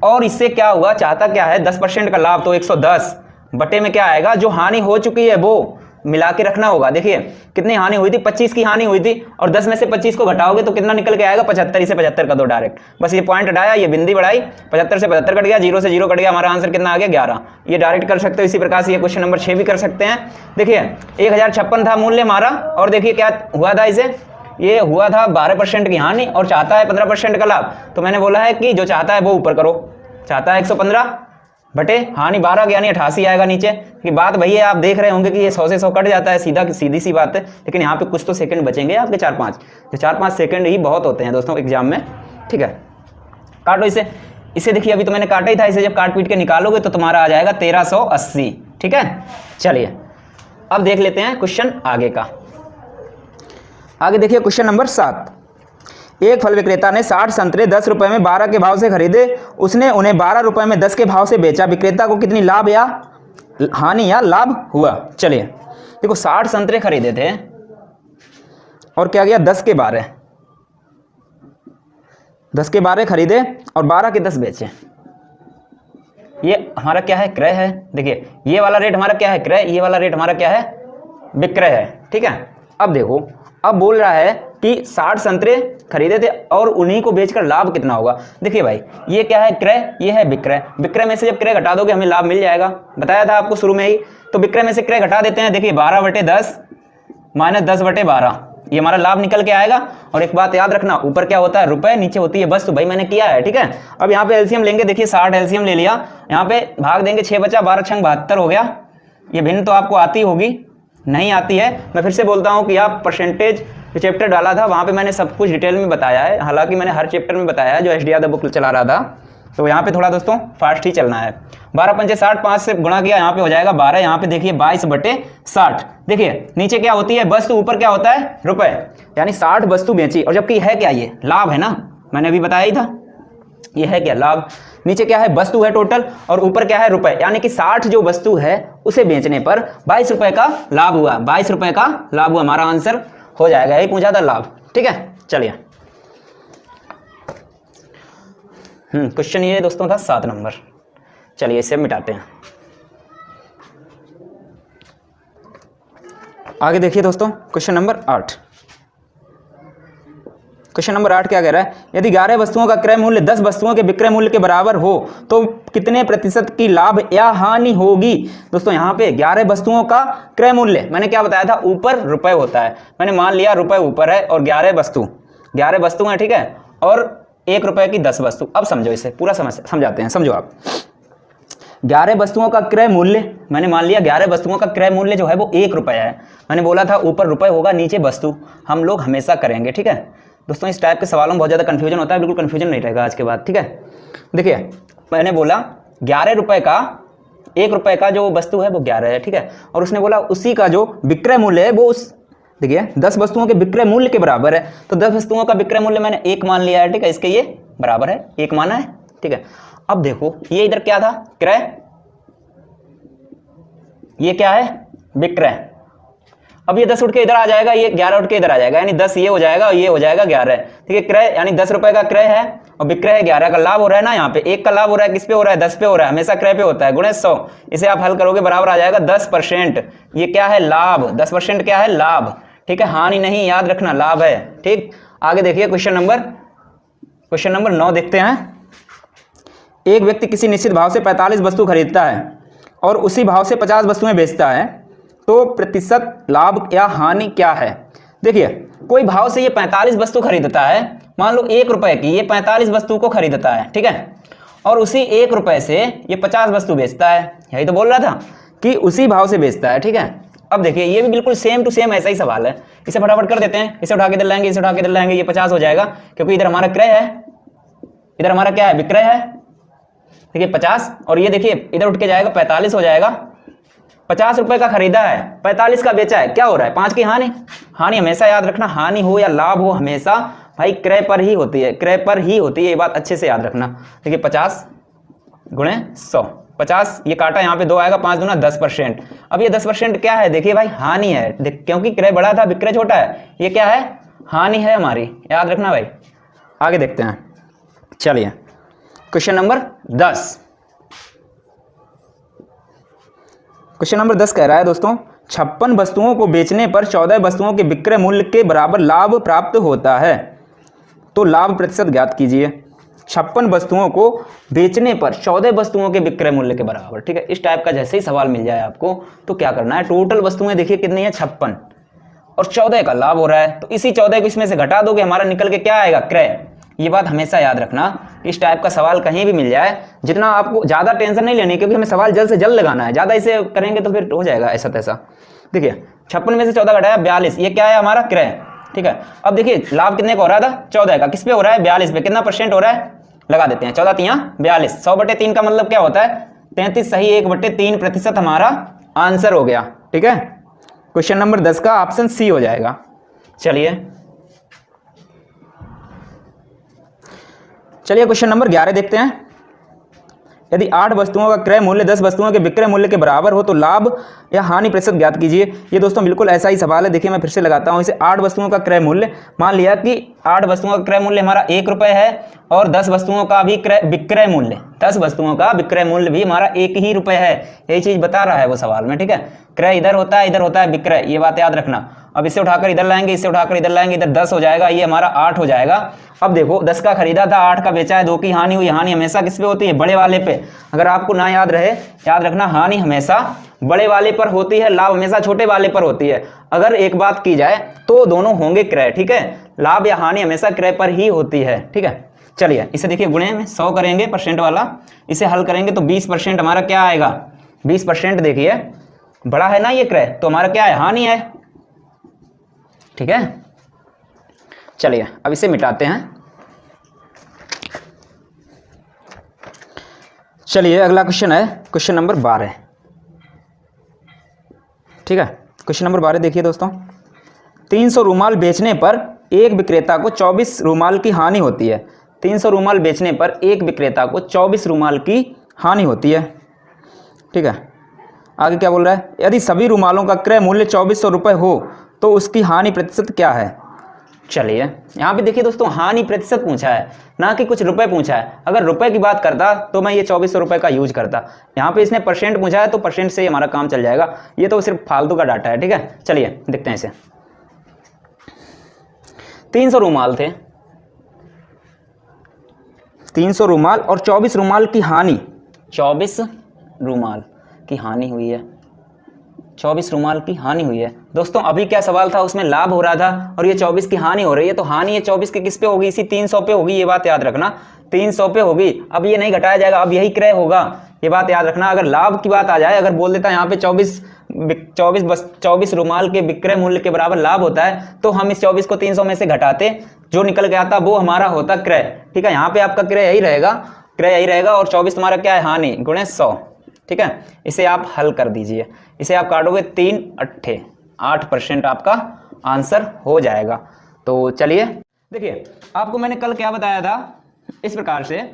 और इससे क्या हुआ? चाहता क्या है? 10% का लाभ, तो 110 बटे में क्या आएगा? जो हानि हो चुकी है वो मिला के रखना होगा। देखिए कितनी हानि हुई थी? 25 की हानि हुई थी, और 10 में से 25 को घटाओगे तो कितना निकल के आएगा? 75। इसे 75 का दो डायरेक्ट, बस ये पॉइंट हटाया, ये बिंदी बढ़ाई, 75 से 75 कट गया, 0 से 0 कट गया, हमारा आंसर कितना आ गया? 11। ये डायरेक्ट कर सकते हो। इसी प्रकार से ये क्वेश्चन नंबर 6 भी कर सकते हैं। देखिए 1056 था मूल्य हमारा, और देखिए क्या हुआ था? इसे ये हुआ था 12% की हानि और चाहता है 15% का लाभ। तो मैंने बोला है कि जो चाहता है वो ऊपर करो, चाहता है 115 बटे हानि 12 यानी 88 आएगा नीचे की बात। भैया आप देख रहे होंगे कि ये 100 से 100 कट जाता है, सीधी सी बात है, लेकिन यहाँ पे कुछ तो सेकंड बचेंगे आपके 4-5, जो 4-5 सेकंड ही बहुत होते हैं दोस्तों एग्जाम में। ठीक है, काटो इसे देखिए अभी तो मैंने काटा ही था, इसे जब काट पीट के निकालोगे तो तुम्हारा आ जाएगा 1380। ठीक है, चलिए अब देख लेते हैं क्वेश्चन आगे का। आगे देखिए क्वेश्चन नंबर 7। एक फल विक्रेता ने 60 संतरे 10 रुपए में 12 के भाव से खरीदे, उसने उन्हें 12 रुपए में 10 के भाव से बेचा, विक्रेता को कितनी लाभ या हानि या लाभ हुआ? चलिए देखो 60 संतरे खरीदे थे और क्या गया? 10 के 12, 10 के 12 खरीदे और 12 के 10 बेचे। ये हमारा क्या है? क्रय है। देखिए ये वाला रेट हमारा क्या है? क्रय। ये वाला रेट हमारा क्या है? विक्रय है। ठीक है, अब देखो अब बोल रहा है कि 60 संतरे खरीदे थे और उन्हीं को बेचकर लाभ कितना होगा। देखिए भाई ये क्या है? क्रय, ये है विक्रय। विक्रय में से जब क्रय घटा दोगे हमें लाभ मिल जाएगा, बताया था आपको शुरू में ही। तो विक्रय में से क्रय घटा देते हैं। देखिए 12 बटे 10 माइनस 10 बटे 12, ये हमारा लाभ निकल के आएगा। और एक बात याद रखना, ऊपर क्या होता है? रुपए, नीचे होती है वस्तु। भाई मैंने किया है। ठीक है, अब यहाँ पे एलसीएम लेंगे। देखिए 60 एलसीएम ले लिया, यहाँ पे भाग देंगे, 6 बचा, 12 छंग 72 हो गया। ये भिन्न तो आपको आती होगी, नहीं आती है मैं फिर से बोलता हूँ कि आप परसेंटेज जो चैप्टर डाला था वहाँ पे मैंने सब कुछ डिटेल में बताया है, हालांकि मैंने हर चैप्टर में बताया है जो एचडी यादव बुक चला रहा था। तो यहाँ पे थोड़ा दोस्तों फास्ट ही चलना है। 12 पंचे 60, 5 से गुणा किया, यहाँ पे हो जाएगा 12। यहाँ पे देखिए 22 बटे 60। देखिए नीचे क्या होती है? वस्तु, ऊपर क्या होता है? रुपए, यानी 60 वस्तु बेची। और जबकि है क्या? ये लाभ है ना, मैंने अभी बताया ही था। ये है क्या? लाभ। नीचे क्या है? वस्तु है टोटल, और ऊपर क्या है? रुपए, यानी कि 60 जो वस्तु है उसे बेचने पर 22 रुपए का लाभ हुआ। 22 रुपए का लाभ हुआ, हमारा आंसर हो जाएगा। यही पूछा था लाभ। ठीक है, चलिए क्वेश्चन ये दोस्तों था 7 नंबर। चलिए इसे मिटाते हैं। आगे देखिए दोस्तों क्वेश्चन नंबर 8। क्वेश्चन नंबर 8 क्या कह रहा है, यदि 11 वस्तुओं का क्रय मूल्य 10 वस्तुओं के विक्रय मूल्य के बराबर हो तो कितने प्रतिशत की लाभ या हानि होगी। दोस्तों यहाँ पे 11 वस्तुओं का क्रय मूल्य मैंने क्या बताया था, ऊपर रुपए होता है, मैंने मान लिया रुपए ऊपर है और 11 वस्तु हैं, ठीक है, और 1 रुपए की 10 वस्तु। अब समझो, इसे पूरा समझाते हैं, समझो आप। 11 वस्तुओं का क्रय मूल्य मैंने मान लिया 11 वस्तुओं का क्रय मूल्य जो है वो 1 रुपया है। मैंने बोला था ऊपर रुपए होगा नीचे वस्तु, हम लोग हमेशा करेंगे, ठीक है। दोस्तों इस टाइप के सवालों में बहुत ज़्यादा कंफ्यूजन होता है, बिल्कुल कंफ्यूजन नहीं रहेगा आज के बाद, ठीक है। देखिए मैंने बोला 11 रुपए का 1 रुपए का जो वस्तु है वो 11 है, ठीक है, और उसने बोला उसी का जो विक्रय मूल्य है वो उस देखिए 10 वस्तुओं के विक्रय मूल्य के बराबर है। तो 10 वस्तुओं का विक्रय मूल्य मैंने 1 मान लिया है, ठीक है, इसके ये बराबर है 1 माना है, ठीक है। अब देखो ये इधर क्या था, क्रय, ये क्या है, विक्रय। अब ये 10 उठ के इधर आ जाएगा, ये 11 उठ के इधर आ जाएगा, यानी 10 ये हो जाएगा और ये हो जाएगा 11, ठीक है। क्रय यानी 10 रुपए का क्रय है और विक्रय है 11 का। लाभ हो रहा है ना, यहाँ पे 1 का लाभ हो रहा है, किस पे हो रहा है, 10 पे हो रहा है, हमेशा क्रय पे होता है, गुणे 100। इसे आप हल करोगे बराबर आ जाएगा 10%। ये क्या है, लाभ, 10% क्या है, लाभ, ठीक है, हानि नहीं, याद रखना लाभ है, ठीक। आगे देखिए क्वेश्चन नंबर 9 देखते हैं। एक व्यक्ति किसी निश्चित भाव से 45 वस्तु खरीदता है और उसी भाव से 50 वस्तुएं बेचता है, तो प्रतिशत लाभ या हानि क्या है। देखिए कोई भाव से ये 45 वस्तु खरीदता है, मान लो 1 रुपए की ये 45 वस्तु को खरीदता है, ठीक है, और उसी 1 रुपए से ये 50 वस्तु बेचता है। यही तो बोल रहा था कि उसी भाव से बेचता है, ठीक है। अब देखिए ये भी बिल्कुल सेम टू सेम ऐसा ही सवाल है, इसे फटाफट कर देते हैं। इसे उठा के इधर लाएंगे, इसे उठा के इधर लाएंगे, ये 50 हो जाएगा, क्योंकि इधर हमारा क्रय है, इधर हमारा क्या है, विक्रय है, देखिए 50, और ये देखिए इधर उठ के जाएगा 45 हो जाएगा। 50 रुपए का खरीदा है, 45 का बेचा है, क्या हो रहा है, 5 की हानि। हानि हमेशा याद रखना, हानि हो या लाभ हो हमेशा भाई क्रय पर ही होती है, क्रय पर ही होती है, ये बात अच्छे से याद रखना। देखिए 50 गुणे 100, 50 ये काटा, यहाँ पे 2 आएगा, 5 दूना 10%। अब ये 10% क्या है, देखिए भाई हानि है, क्योंकि क्रय बड़ा था विक्रय छोटा है, ये क्या है, हानि है हमारी, याद रखना भाई। आगे देखते हैं, चलिए क्वेश्चन नंबर 10। क्वेश्चन नंबर 10 कह रहा है दोस्तों, 56 वस्तुओं को बेचने पर 14 वस्तुओं के विक्रय मूल्य के बराबर लाभ प्राप्त होता है, तो लाभ प्रतिशत ज्ञात कीजिए। 56 वस्तुओं को बेचने पर 14 वस्तुओं के विक्रय मूल्य के बराबर, ठीक है। इस टाइप का जैसे ही सवाल मिल जाए आपको तो क्या करना है, टोटल वस्तुएं देखिए कितनी है, 56, और 14 का लाभ हो रहा है, तो इसी 14 को इसमें से घटा दोगे, हमारा निकल के क्या आएगा, क्रय। ये बात हमेशा याद रखना, इस टाइप का सवाल कहीं भी मिल जाए, जितना आपको ज़्यादा टेंशन नहीं लेनी, क्योंकि हमें सवाल जल्द से जल्द लगाना है, ज़्यादा इसे करेंगे तो फिर हो जाएगा ऐसा तैसा। देखिए 56 में से 14 घटाया 42, ये क्या है हमारा, क्रय, ठीक है। अब देखिए लाभ कितने का हो रहा था, 14 का, किस पे हो रहा है, 42 पे, कितना % हो रहा है, लगा देते हैं, 14 तियां 42, 100/3 का मतलब क्या होता है, 33, सही 1/3% हमारा आंसर हो गया, ठीक है। क्वेश्चन नंबर 10 का ऑप्शन सी हो जाएगा। चलिए क्वेश्चन नंबर 11 देखते हैं। यदि 8 वस्तुओं का क्रय मूल्य 10 वस्तुओं के विक्रय मूल्य के बराबर हो तो लाभ या हानि प्रतिशत ज्ञात कीजिए। ये दोस्तों बिल्कुल ऐसा ही सवाल है, देखिए मैं फिर से लगाता हूँ इसे। 8 वस्तुओं का क्रय मूल्य, मान लिया कि 8 वस्तुओं का क्रय मूल्य हमारा 1 रुपये है और 10 वस्तुओं का भी विक्रय मूल्य, 10 वस्तुओं का विक्रय मूल्य भी हमारा 1 ही रुपये है। यही चीज बता रहा है वो सवाल में, ठीक है। क्रय इधर होता है विक्रय, ये बात याद रखना। अब इसे उठाकर इधर लाएंगे, इसे उठाकर इधर लाएंगे, इधर 10 हो जाएगा, ये हमारा 8 हो जाएगा। अब देखो 10 का खरीदा था, 8 का बेचा है, 2 की हानि हुई। हानि हमेशा किस पे होती है, बड़े वाले पे। अगर आपको ना याद रहे, याद रखना हानि हमेशा बड़े वाले पर होती है, लाभ हमेशा छोटे वाले पर होती है। अगर एक बात की जाए तो दोनों होंगे क्रय, ठीक है। लाभ या हानि हमेशा क्रय पर ही होती है, ठीक है। चलिए इसे देखिए गुणे में 100 करेंगे % वाला, इसे हल करेंगे तो 20% हमारा क्या आएगा, 20%। देखिए बड़ा है ना ये क्रय, तो हमारा क्या है, हानि है, ठीक है। चलिए अब इसे मिटाते हैं। चलिए अगला क्वेश्चन है क्वेश्चन नंबर 12, ठीक है। क्वेश्चन नंबर 12 देखिए दोस्तों, 300 रूमाल बेचने पर एक विक्रेता को 24 रूमाल की हानि होती है। 300 रूमाल बेचने पर एक विक्रेता को 24 रूमाल की हानि होती है, ठीक है। आगे क्या बोल रहा है, यदि सभी रूमालों का क्रय मूल्य 2400 रुपये हो तो उसकी हानि प्रतिशत क्या है। चलिए यहाँ पे देखिए दोस्तों, हानि प्रतिशत पूछा है, ना कि कुछ रुपए पूछा है। अगर रुपए की बात करता तो मैं ये 2400 रुपये का यूज करता। यहाँ पे इसने % पूछा है तो % से ही हमारा काम चल जाएगा। ये तो सिर्फ फालतू का डाटा है, ठीक है। चलिए देखते हैं इसे। 300 रूमाल थे, 300 रूमाल और 24 रूमाल की हानि, 24 रूमाल की हानि हुई है, 24 रूमाल की हानि हुई है। दोस्तों अभी क्या सवाल था, उसमें लाभ हो रहा था और ये 24 की हानि हो रही है, तो हानि ये 24 के किस पे होगी, इसी 300 पे होगी, ये बात याद रखना, 300 पे होगी। अब ये नहीं घटाया जाएगा, अब यही क्रय होगा, ये बात याद रखना। अगर लाभ की बात आ जाए, अगर बोल देता है यहाँ पे 24 रूमाल के विक्रय मूल्य के बराबर लाभ होता है, तो हम इस 24 को 300 में से घटाते, जो निकल के आता वो हमारा होता क्रय। ठीक है, यहाँ पे आपका क्रय यही रहेगा, क्रय यही रहेगा, और 24 तुम्हारा क्या है, हानि गुणे 100। ठीक है, इसे आप हल कर दीजिए, इसे आप काटोगे 3 अट्ठे 8% आपका आंसर हो जाएगा। तो चलिए देखिए, आपको मैंने कल क्या बताया था, इस प्रकार से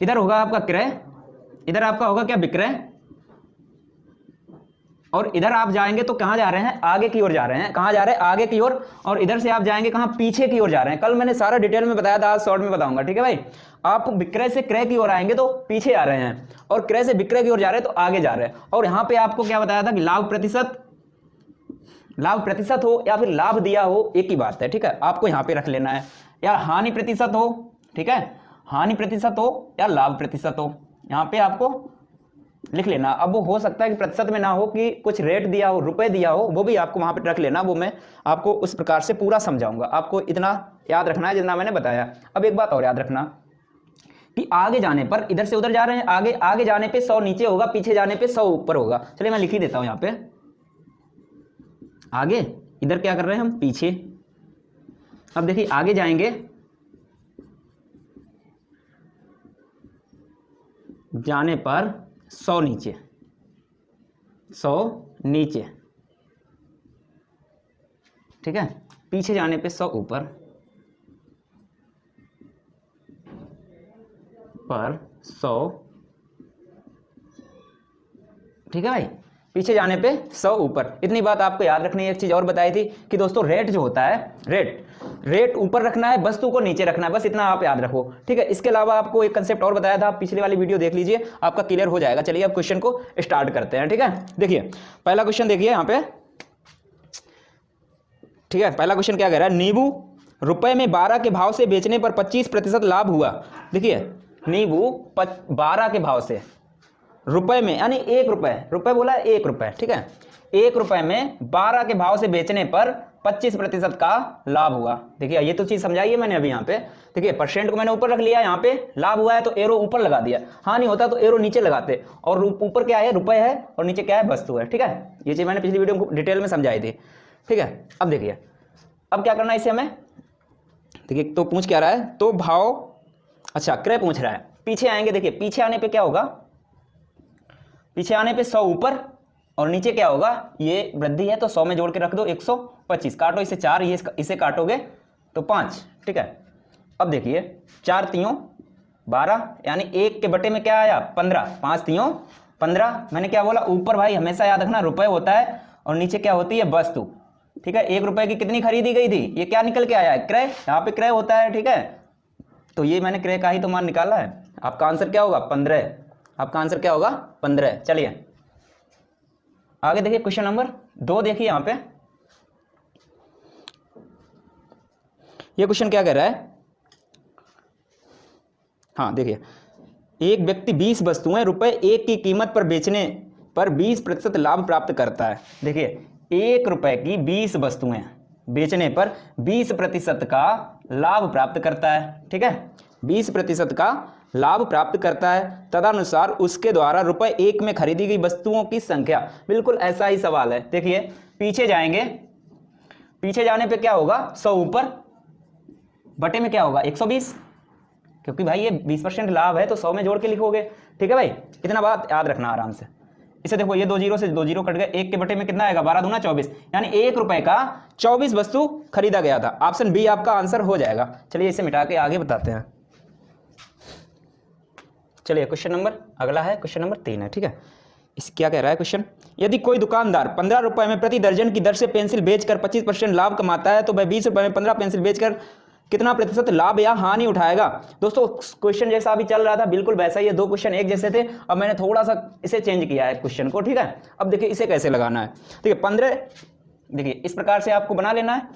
इधर होगा आपका क्रय, इधर आपका होगा क्या, विक्रय, और इधर आप जाएंगे तो कहां जा रहे हैं, आगे की ओर जा रहे हैं, कहां जा रहे हैं, आगे की ओर, और इधर से आप जाएंगे कहां, पीछे की ओर जा रहे हैं। कल मैंने सारा डिटेल में बताया था, आज शॉर्ट में बताऊंगा। ठीक है भाई, आप विक्रय से क्रय की ओर आएंगे तो पीछे आ रहे हैं, और क्रय से विक्रय की ओर जा रहे हैं तो आगे जा रहे हैं। और यहां पे आपको क्या बताया था कि लाभ प्रतिशत हो या फिर लाभ दिया हो, एक ही बात है। ठीक है, आपको यहां पे रख लेना है, या हानि प्रतिशत हो, ठीक है, हानि प्रतिशत हो या लाभ प्रतिशत हो, यहां पे आपको लिख लेना। अब वो हो सकता है कि प्रतिशत में ना हो, कि कुछ रेट दिया हो, रुपए दिया हो, वो भी आपको वहां पे रख लेना, वो मैं आपको उस प्रकार से पूरा समझाऊंगा। आपको इतना याद रखना है जितना मैंने बताया। अब एक बात और याद रखना कि आगे जाने पर, इधर से उधर जा रहे हैं, आगे जाने पे 100 नीचे होगा, पीछे जाने पे 100 ऊपर होगा। चलिए मैं लिख ही देता हूं यहाँ पे, आगे, इधर क्या कर रहे हैं हम, पीछे। अब देखिए आगे जाएंगे, जाने पर 100 नीचे, 100 नीचे, ठीक है, पीछे जाने पे 100 ऊपर, पर 100, ठीक है भाई, पीछे जाने पे 100 ऊपर। इतनी बात आपको याद रखनी है। एक चीज और बताई थी कि दोस्तों रेट जो होता है, रेट ऊपर रखना है, वस्तु को नीचे रखना है, बस इतना आप याद रखो। ठीक है, इसके अलावा आपको एक कंसेप्ट और बताया था, पिछली वाली वीडियो देख लीजिए, आपका क्लियर हो जाएगा। चलिए अब क्वेश्चन को स्टार्ट करते हैं। ठीक है, देखिए पहला क्वेश्चन देखिए यहाँ पे, ठीक है, पहला क्वेश्चन क्या कह रहा है, नींबू रुपए में 12 के भाव से बेचने पर 25% लाभ हुआ। देखिए नींबू 12 के भाव से, रुपए में यानी 1 रुपए, रुपए बोला है 1 रुपए, ठीक है, 1 रुपए में 12 के भाव से बेचने पर 25% का लाभ हुआ। देखिए ये तो चीज समझाइए मैंने अभी यहाँ पे। देखिए परसेंट को मैंने ऊपर रख लिया, यहाँ पे लाभ हुआ है तो एरो ऊपर लगा दिया, हानि होता तो एरो नीचे लगाते, और ऊपर क्या है, रुपए है, और नीचे क्या है, वस्तु है। ठीक है, ये चीज मैंने पिछली वीडियो में डिटेल में समझाई थी। ठीक है, अब देखिए अब क्या करना है इसे हमें, देखिए तो पूछ क्या रहा है, तो भाव, अच्छा क्रय पूछ रहा है। पीछे आएंगे, देखिए पीछे आने पे क्या होगा, पीछे आने पे 100 ऊपर, और नीचे क्या होगा, ये वृद्धि है तो 100 में जोड़ के रख दो 125, काटो इसे 4, ये इसे काटोगे तो 5। ठीक है, अब देखिए 4 तियों 12, यानी 1 के बटे में क्या आया, 15, 5 तियों 15। मैंने क्या बोला, ऊपर भाई हमेशा याद रखना रुपए होता है, और नीचे क्या होती है, वस्तु। ठीक है, 1 रुपए की कितनी खरीदी गई थी, ये क्या निकल के आया है, क्रय, यहाँ पे क्रय होता है। ठीक है, तो ये मैंने क्रय का ही तो मान निकाला है। आपका आंसर क्या होगा, 15, आपका आंसर क्या होगा, 15। चलिए आगे देखिए क्वेश्चन नंबर 2, देखिए यहां पे ये क्वेश्चन क्या कह रहा है, हाँ देखिए, एक व्यक्ति 20 वस्तुएं रुपए 1 की कीमत पर बेचने पर 20% लाभ प्राप्त करता है। देखिए 1 रुपए की 20 वस्तुएं बेचने पर 20% का लाभ प्राप्त करता है। ठीक है, 20% का लाभ प्राप्त करता है, तदनुसार उसके द्वारा रुपए 1 में खरीदी गई वस्तुओं की संख्या। बिल्कुल ऐसा ही सवाल है। देखिए पीछे जाएंगे, पीछे जाने पे क्या होगा, 100 ऊपर, बटे में क्या होगा, 120, क्योंकि भाई ये 20% लाभ है तो 100 में जोड़ के लिखोगे। ठीक है भाई, इतना बात याद रखना आराम से। इसे देखो, ये 2 जीरो से 2 जीरो कट गए, 1 के बटे में कितना आएगा, 12 दूना 24, यानी 1 रुपए का 24 वस्तु खरीदा गया था। ऑप्शन बी आपका आंसर हो जाएगा। चलिए इसे मिटा के आगे बताते हैं। चलिए क्वेश्चन नंबर अगला है, क्वेश्चन नंबर 3 है। ठीक है, इस क्या कह रहा है क्वेश्चन, यदि कोई दुकानदार 15 रुपए में प्रति दर्जन की दर से पेंसिल बेचकर 25% लाभ कमाता है, तो वह 20 रुपए में 15 पेंसिल बेचकर कितना प्रतिशत लाभ या हानि उठाएगा। दोस्तों क्वेश्चन जैसा अभी चल रहा था बिल्कुल वैसा ही है, 2 क्वेश्चन एक जैसे थे, अब मैंने थोड़ा सा इसे चेंज किया है क्वेश्चन को। ठीक है, अब देखिए इसे कैसे लगाना है। ठीक है, 15, देखिए इस प्रकार से आपको बना लेना है।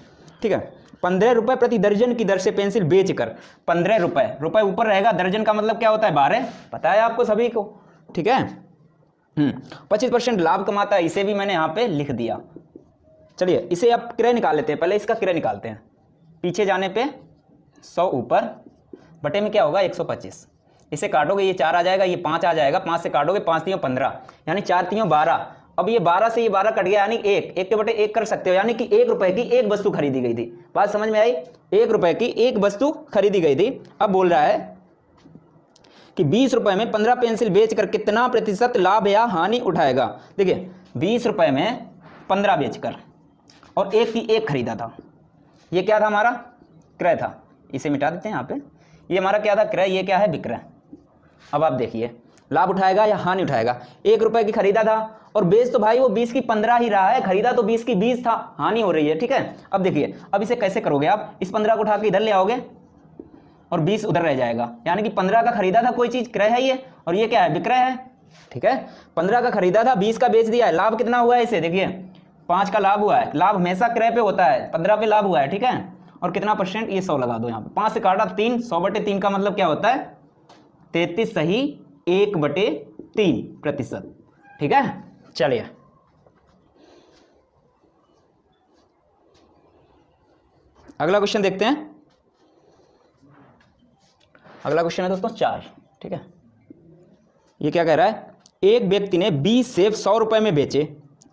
ठीक है, 15 रुपए प्रति दर्जन की दर से पेंसिल बेचकर 15 रुपए, रुपए ऊपर रहेगा, दर्जन का मतलब क्या होता है 12, पता है आपको सभी को, ठीक है। 25% लाभ कमाता है, इसे भी मैंने यहाँ पे लिख दिया। चलिए इसे आप क्रय निकाल लेते हैं, पहले इसका क्रय निकालते हैं। पीछे जाने पे 100 ऊपर बटे में क्या होगा 125, इसे काटोगे ये 4 आ जाएगा, ये 5 आ जाएगा, 5 से काटोगे 5 3 15, यानी 4 3 12। अब ये 12 से ये 12 कट गया, यानी 1 के बटे 1 कर सकते हो, यानी कि 1 रुपए की एक वस्तु खरीदी गई थी। बात समझ में आई? 1 रुपए की एक वस्तु खरीदी गई थी। अब बोल रहा है कि 20 रुपए में 15 पेंसिल बेचकर कितना प्रतिशत लाभ या हानि उठाएगा। देखिए 20 रुपए में 15 बेचकर और एक की एक खरीदा था, ये क्या था हमारा क्रय था, इसे मिटा देते हैं यहाँ पे। ये हमारा क्या था क्रय, ये क्या है विक्रय। अब आप देखिए लाभ उठाएगा या हानि उठाएगा। 1 रुपए की खरीदा था और बेच तो भाई वो 20 की 15 ही रहा है, खरीदा तो 20 की 20 था, हानि हो रही है, ठीक है। अब देखिए अब इसे कैसे करोगे आप, इस 15 को उठा के इधर ले आओगे और 20 उधर रह जाएगा, यानी कि 15 का खरीदा था कोई चीज क्रय है ये, और ये क्या है विक्रय है, ठीक है। 15 का खरीदा था 20 का बेच दिया है, लाभ कितना हुआ है इसे देखिए 5 का लाभ हुआ है। लाभ हमेशा क्रय पे होता है, 15 पे लाभ हुआ है, ठीक है। और कितना परसेंट, ये 100 लगा दो यहाँ पे, 5 से काटा 3, 100 बटे 3 का मतलब क्या होता है 33 सही 1 बटे 3 प्रतिशत, ठीक है। चलिए अगला क्वेश्चन देखते हैं। अगला क्वेश्चन है दोस्तों 4, ठीक है। ये क्या कह रहा है, एक व्यक्ति ने 20 सेब 100 रुपए में बेचे।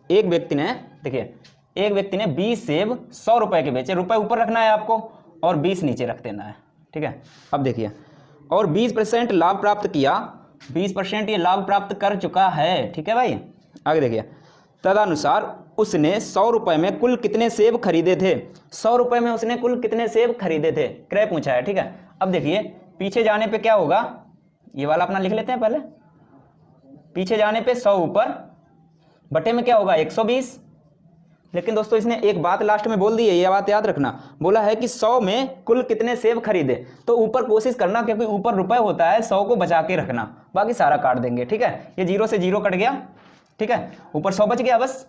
एक व्यक्ति ने, देखिए एक व्यक्ति ने 20 सेब 100 रुपए के बेचे, रुपए ऊपर रखना है आपको और 20 नीचे रख देना है, ठीक है। अब देखिए और 20% लाभ प्राप्त किया, 20% ये लाभ प्राप्त कर चुका है, ठीक है भाई। आगे देखिए तदनुसार उसने 100 रुपए में कुल कितने सेब खरीदे थे। 100 रुपए में उसने कुल कितने सेब खरीदे थे, क्रय पूछा है, ठीक है। अब देखिए पीछे जाने पे क्या होगा, ये वाला अपना लिख लेते हैं पहले। पीछे जाने पे 100 ऊपर बटे में क्या होगा 120। लेकिन दोस्तों इसने एक बात लास्ट में बोल दी है, ये बात याद रखना, बोला है कि 100 में कुल कितने सेब खरीदे, तो ऊपर कोशिश करना क्योंकि ऊपर रुपए होता है, 100 को बचा के रखना, बाकी सारा काट देंगे, ठीक है। ये 0 से 0 कट गया, ठीक है, ऊपर 100 बच गया बस।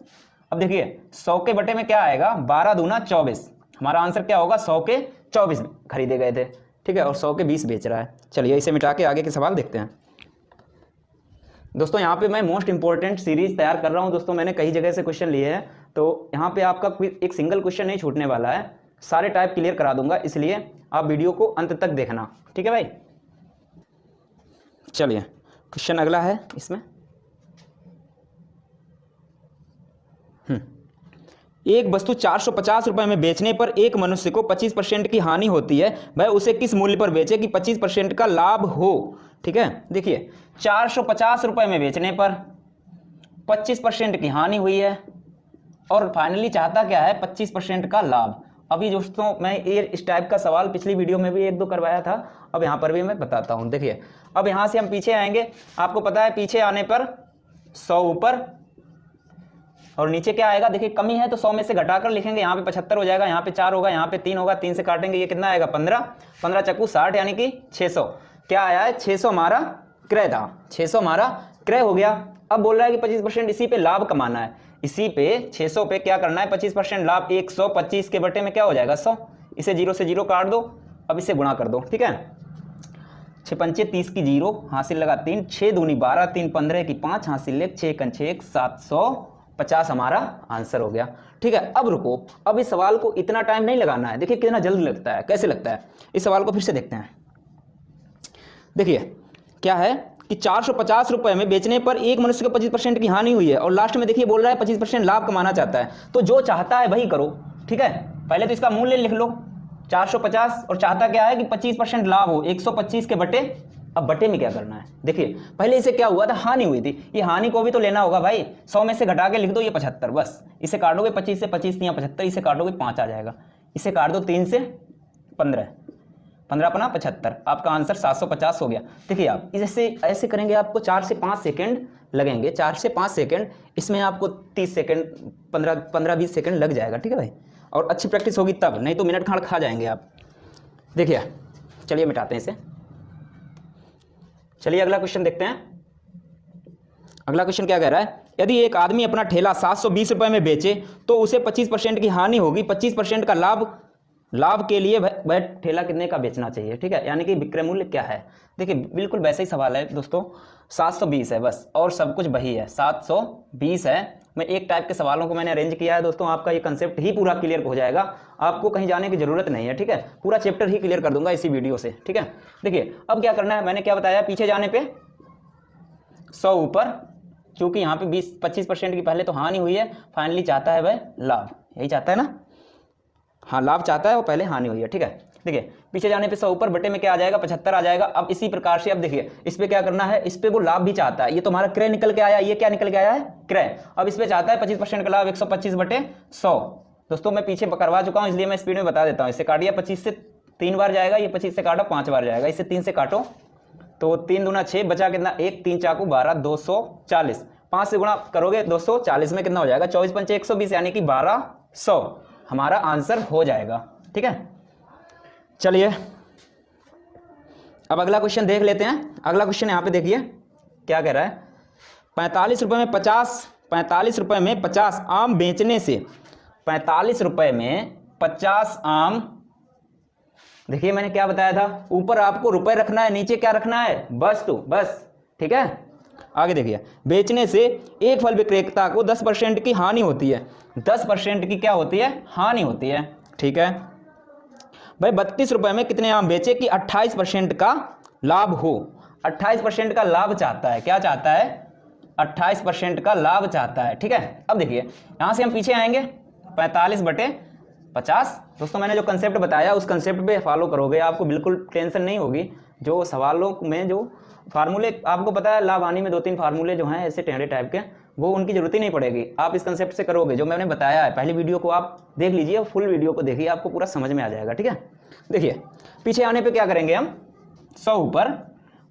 अब देखिए 100 के बटे में क्या आएगा 12 दूना 24, हमारा आंसर क्या होगा 100 के 24 खरीदे गए थे, ठीक है, और 100 के 20 बेच रहा है। चलिए इसे मिटा के आगे के सवाल देखते हैं। दोस्तों यहाँ पे मैं मोस्ट इंपॉर्टेंट सीरीज तैयार कर रहा हूँ दोस्तों, मैंने कई जगह से क्वेश्चन लिए हैं, तो यहाँ पे आपका एक सिंगल क्वेश्चन नहीं छूटने वाला है, सारे टाइप क्लियर करा दूंगा, इसलिए आप वीडियो को अंत तक देखना, ठीक है भाई। चलिए क्वेश्चन अगला है इसमें। एक वस्तु 450 रुपए में बेचने पर एक मनुष्य को 25% की हानि होती है, वह उसे किस मूल्य पर बेचे कि 25% का लाभ हो, ठीक है। देखिए 450 रुपए में बेचने पर 25% की हानि हुई है और फाइनली चाहता क्या है 25% का लाभ। अभी दोस्तों मैं ये इस टाइप का सवाल पिछली वीडियो में भी 1-2 करवाया था, अब यहाँ पर भी मैं बताता हूँ। देखिए अब यहाँ से हम पीछे आएंगे, आपको पता है पीछे आने पर 100 ऊपर और नीचे क्या आएगा, देखिए कमी है तो 100 में से घटाकर लिखेंगे, यहाँ पे 75 हो जाएगा, यहाँ पे 4 होगा, यहाँ पे 3 होगा, 3 से काटेंगे, ये कितना आएगा 15, 15 चक्कू 60 यानी कि 600। क्या आया है 600 हमारा क्रय था, 600 हमारा क्रय हो गया। अब बोल रहा है कि 25% इसी पे लाभ कमाना है, इसी पे 600 पे क्या करना है 25% लाभ, 125 के बटे में क्या हो जाएगा 100, इसे 0 से 0 काट दो, अब इसे गुणा कर दो, ठीक है। 6 पंचे 30 की 0 हासिल लगा 3, 6 दूनी 12, 3 15 की 5 हासिल ले 6 कन 6 750 हमारा आंसर हो गया, ठीक है। अब रुको, अब इस सवाल को इतना टाइम नहीं लगाना है, देखिए कितना जल्द लगता है, कैसे लगता है, इस सवाल को फिर से देखते हैं। देखिए क्या है कि 450 रुपए में बेचने पर एक मनुष्य को 25% की हानि हुई है और लास्ट में देखिए बोल रहा है 25% लाभ कमाना चाहता है, तो जो चाहता है वही करो, ठीक है। पहले तो इसका मूल्य लिख लो 450 और चाहता क्या है कि 25% लाभ हो, 125 के बटे, अब बटे में क्या करना है, देखिए पहले इसे क्या हुआ था हानि हुई थी, ये हानि को भी तो लेना होगा भाई, 100 में से घटा के लिख दो ये 75, बस इसे काटोगे 25 से 25 या 75, इसे काटोगे 5 आ जाएगा, इसे काट दो 3 से 15, 15 अपना 75, आपका आंसर 750 हो गया। देखिए आप इसे ऐसे करेंगे, आपको 4 से 5 सेकंड लगेंगे, 4 से 5 सेकंड, इसमें आपको 30 सेकंड 15-20 सेकंड लग जाएगा, ठीक है भाई, और अच्छी प्रैक्टिस होगी तब, नहीं तो मिनट खाड़ खा जाएंगे आप। देखिए चलिए मिटाते हैं इसे। चलिए अगला क्वेश्चन देखते हैं। अगला क्वेश्चन क्या कह रहा है, यदि एक आदमी अपना ठेला 720 रुपए में बेचे तो उसे 25% की हानि होगी, 25% का लाभ लाभ के लिए वह ठेला कितने का बेचना चाहिए, ठीक है, यानी कि विक्रय मूल्य क्या है। देखिए बिल्कुल वैसे ही सवाल है दोस्तों, 720 है बस, और सब कुछ वही है, 720 है। मैं एक टाइप के सवालों को मैंने अरेंज किया है दोस्तों, आपका ये कंसेप्ट ही पूरा क्लियर हो जाएगा, आपको कहीं जाने की जरूरत नहीं है, ठीक है, पूरा चैप्टर ही क्लियर कर दूंगा इसी वीडियो से, ठीक है। देखिए अब क्या करना है, मैंने क्या बताया, पीछे जाने पे 100 ऊपर, चूंकि यहाँ पे 20-25% की पहले तो हानि हुई है, फाइनली चाहता है वह लाभ, यही चाहता है ना, हाँ लाभ चाहता है, वो पहले हानि हुई है, ठीक है। देखिए पीछे जाने पे 100 ऊपर, बटे में क्या आ जाएगा, 75 आ जाएगा। अब इसी प्रकार से अब देखिए इस पे क्या करना है, इस पे वो लाभ भी चाहता है, ये तो हमारा क्रय निकल के आया, ये क्या निकल के आया है, क्रय। अब इस पे चाहता है 25% का लाभ, 125 बटे 100। दोस्तों मैं पीछे करवा चुका हूं, इसलिए मैं स्पीड में बता देता हूं। इससे काटिए, 25 से 3 बार जाएगा, ये 25 से काटो 5 बार जाएगा, इससे 3 से काटो तो 3 दूना 6, बचा कितना 1, 3 चाकू 12, 240, 5 से गुणा करोगे 240 में कितना हो जाएगा, 24 पंचे 120, यानी कि 1200 हमारा आंसर हो जाएगा, ठीक है। चलिए अब अगला क्वेश्चन देख लेते हैं। अगला क्वेश्चन यहाँ पे देखिए क्या कह रहा है, 45 रुपए में 50 आम बेचने से, 45 रुपए में 50 आम, देखिए मैंने क्या बताया था, ऊपर आपको रुपए रखना है, नीचे क्या रखना है, वस्तु, बस, ठीक है। आगे देखिए, बेचने से एक फल विक्रेता को 10% की हानि होती है, 10% की क्या होती है, हानि होती है, ठीक है भाई। 32 रुपए में कितने आम बेचे कि 28% का लाभ हो, 28% का लाभ चाहता है, क्या चाहता है, 28% का लाभ चाहता है, ठीक है। अब देखिए यहां से हम पीछे आएंगे, 45 बटे 50, दोस्तों मैंने जो कंसेप्ट बताया उस कंसेप्ट पे फॉलो करोगे, आपको बिल्कुल टेंशन नहीं होगी। जो सवालों में जो फार्मूले आपको पता है, लाभ हानि में 2-3 फार्मूले जो हैं ऐसे टेढ़े टाइप के, वो उनकी जरूरत ही नहीं पड़ेगी, आप इस कंसेप्ट से करोगे। जो मैंने बताया है, पहली वीडियो को आप देख लीजिए, फुल वीडियो को देखिए, आपको पूरा समझ में आ जाएगा, ठीक है। देखिए पीछे आने पे क्या करेंगे हम, 100 ऊपर,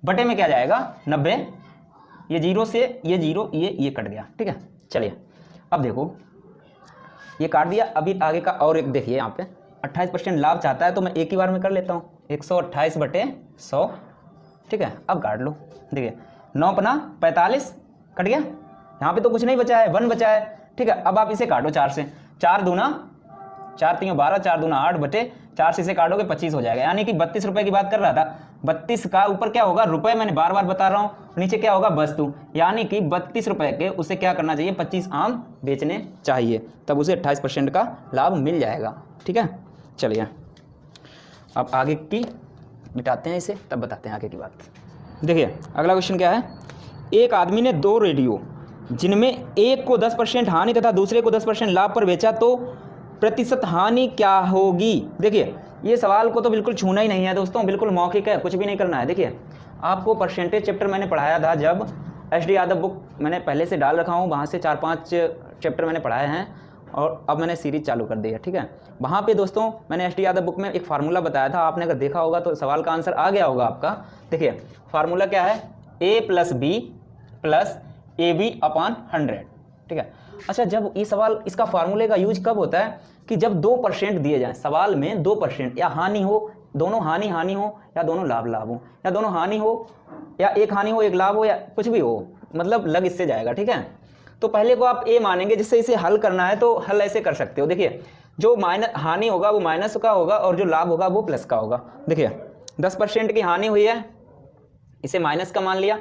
बटे में क्या जाएगा 90, ये 0 से ये 0, ये कट गया, ठीक है। चलिए अब देखो ये काट दिया, अभी आगे का और एक देखिए, यहाँ पे 28% लाभ चाहता है, तो मैं एक ही बार में कर लेता हूँ, 128 बटे 100, ठीक है। अब काट लो, देखिए 9 पना 45 कट गया, यहाँ पे तो कुछ नहीं बचा है, 1 बचा है, ठीक है। अब आप इसे काटो 4 से, 4 दूना 4 3 12, 4 दूना 8 बटे 4 से इसे काटोगे 25 हो जाएगा, यानी कि 32 रुपए की बात कर रहा था। 32 का ऊपर क्या होगा, रुपए, मैंने बार बार बता रहा हूँ, नीचे क्या होगा, वस्तु, यानी कि 32 रुपए के उसे क्या करना चाहिए, 25 आम बेचने चाहिए, तब उसे 28% का लाभ मिल जाएगा, ठीक है। चलिए अब आगे की मिटाते हैं इसे, तब बताते हैं आगे की बात। देखिए अगला क्वेश्चन क्या है, एक आदमी ने 2 रेडियो जिनमें एक को 10% हानि तथा दूसरे को 10% लाभ पर बेचा, तो प्रतिशत हानि क्या होगी। देखिए ये सवाल को तो बिल्कुल छूना ही नहीं है दोस्तों, बिल्कुल मौखिक है, कुछ भी नहीं करना है। देखिए आपको परसेंटेज चैप्टर मैंने पढ़ाया था, जब SD यादव बुक मैंने पहले से डाल रखा हूँ, वहाँ से 4-5 चैप्टर मैंने पढ़ाए हैं, और अब मैंने सीरीज चालू कर दी है, ठीक है। वहाँ पे दोस्तों मैंने SD यादव बुक में एक फार्मूला बताया था, आपने अगर देखा होगा तो सवाल का आंसर आ गया होगा आपका। देखिए फार्मूला क्या है, A + B + AB अपॉन 100, ठीक है। अच्छा, जब ये सवाल, इसका फार्मूले का यूज कब होता है कि जब 2% दिए जाएं सवाल में, 2% या हानि हो, दोनों हानि हो, या दोनों लाभ हो, या दोनों हानि हो, या एक हानि हो एक लाभ हो, या कुछ भी हो, मतलब लग इससे जाएगा, ठीक है। तो पहले को आप ए मानेंगे, जिससे इसे हल करना है तो हल ऐसे कर सकते हो। देखिए जो हानि होगा वो माइनस का होगा, और जो लाभ होगा वो प्लस का होगा। देखिए 10% की हानि हुई है, इसे माइनस का मान लिया,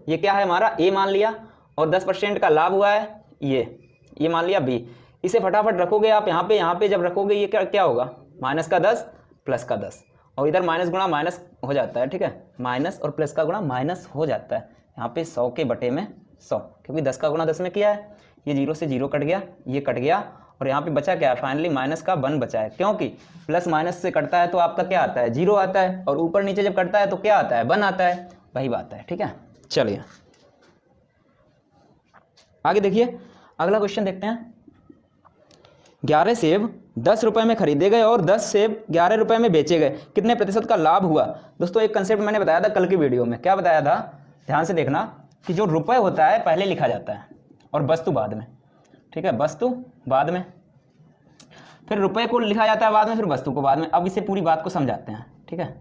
ये क्या है हमारा ए मान लिया, और 10% का लाभ हुआ है ये मान लिया बी। इसे फटाफट रखोगे आप यहाँ पे जब रखोगे, ये क्या होगा, माइनस का 10 प्लस का 10, और इधर माइनस गुणा माइनस हो जाता है, ठीक है, माइनस और प्लस का गुणा माइनस हो जाता है। यहाँ पे 100 के बटे में 100, क्योंकि 10 का गुणा 10 में किया है, ये 0 से 0 कट गया, ये कट गया, और यहाँ पे बचा क्या है, फाइनली माइनस का 1 बचा है, क्योंकि प्लस माइनस से कटता है तो आपका क्या आता है, 0 आता है, और ऊपर नीचे जब कटता है तो क्या आता है, 1 आता है, वही बात है, ठीक है। चलिए आगे देखिए अगला क्वेश्चन देखते हैं। 11 सेब 10 रुपए में खरीदे गए और 10 सेब 11 रुपए में बेचे गए, कितने प्रतिशत का लाभ हुआ। दोस्तों एक कंसेप्ट मैंने बताया था कल की वीडियो में, क्या बताया था, ध्यान से देखना, कि जो रुपए होता है पहले लिखा जाता है और वस्तु बाद में, ठीक है, वस्तु बाद में, फिर रुपए को लिखा जाता है बाद में, फिर वस्तु को बाद में। अब इसे पूरी बात को समझाते हैं, ठीक है।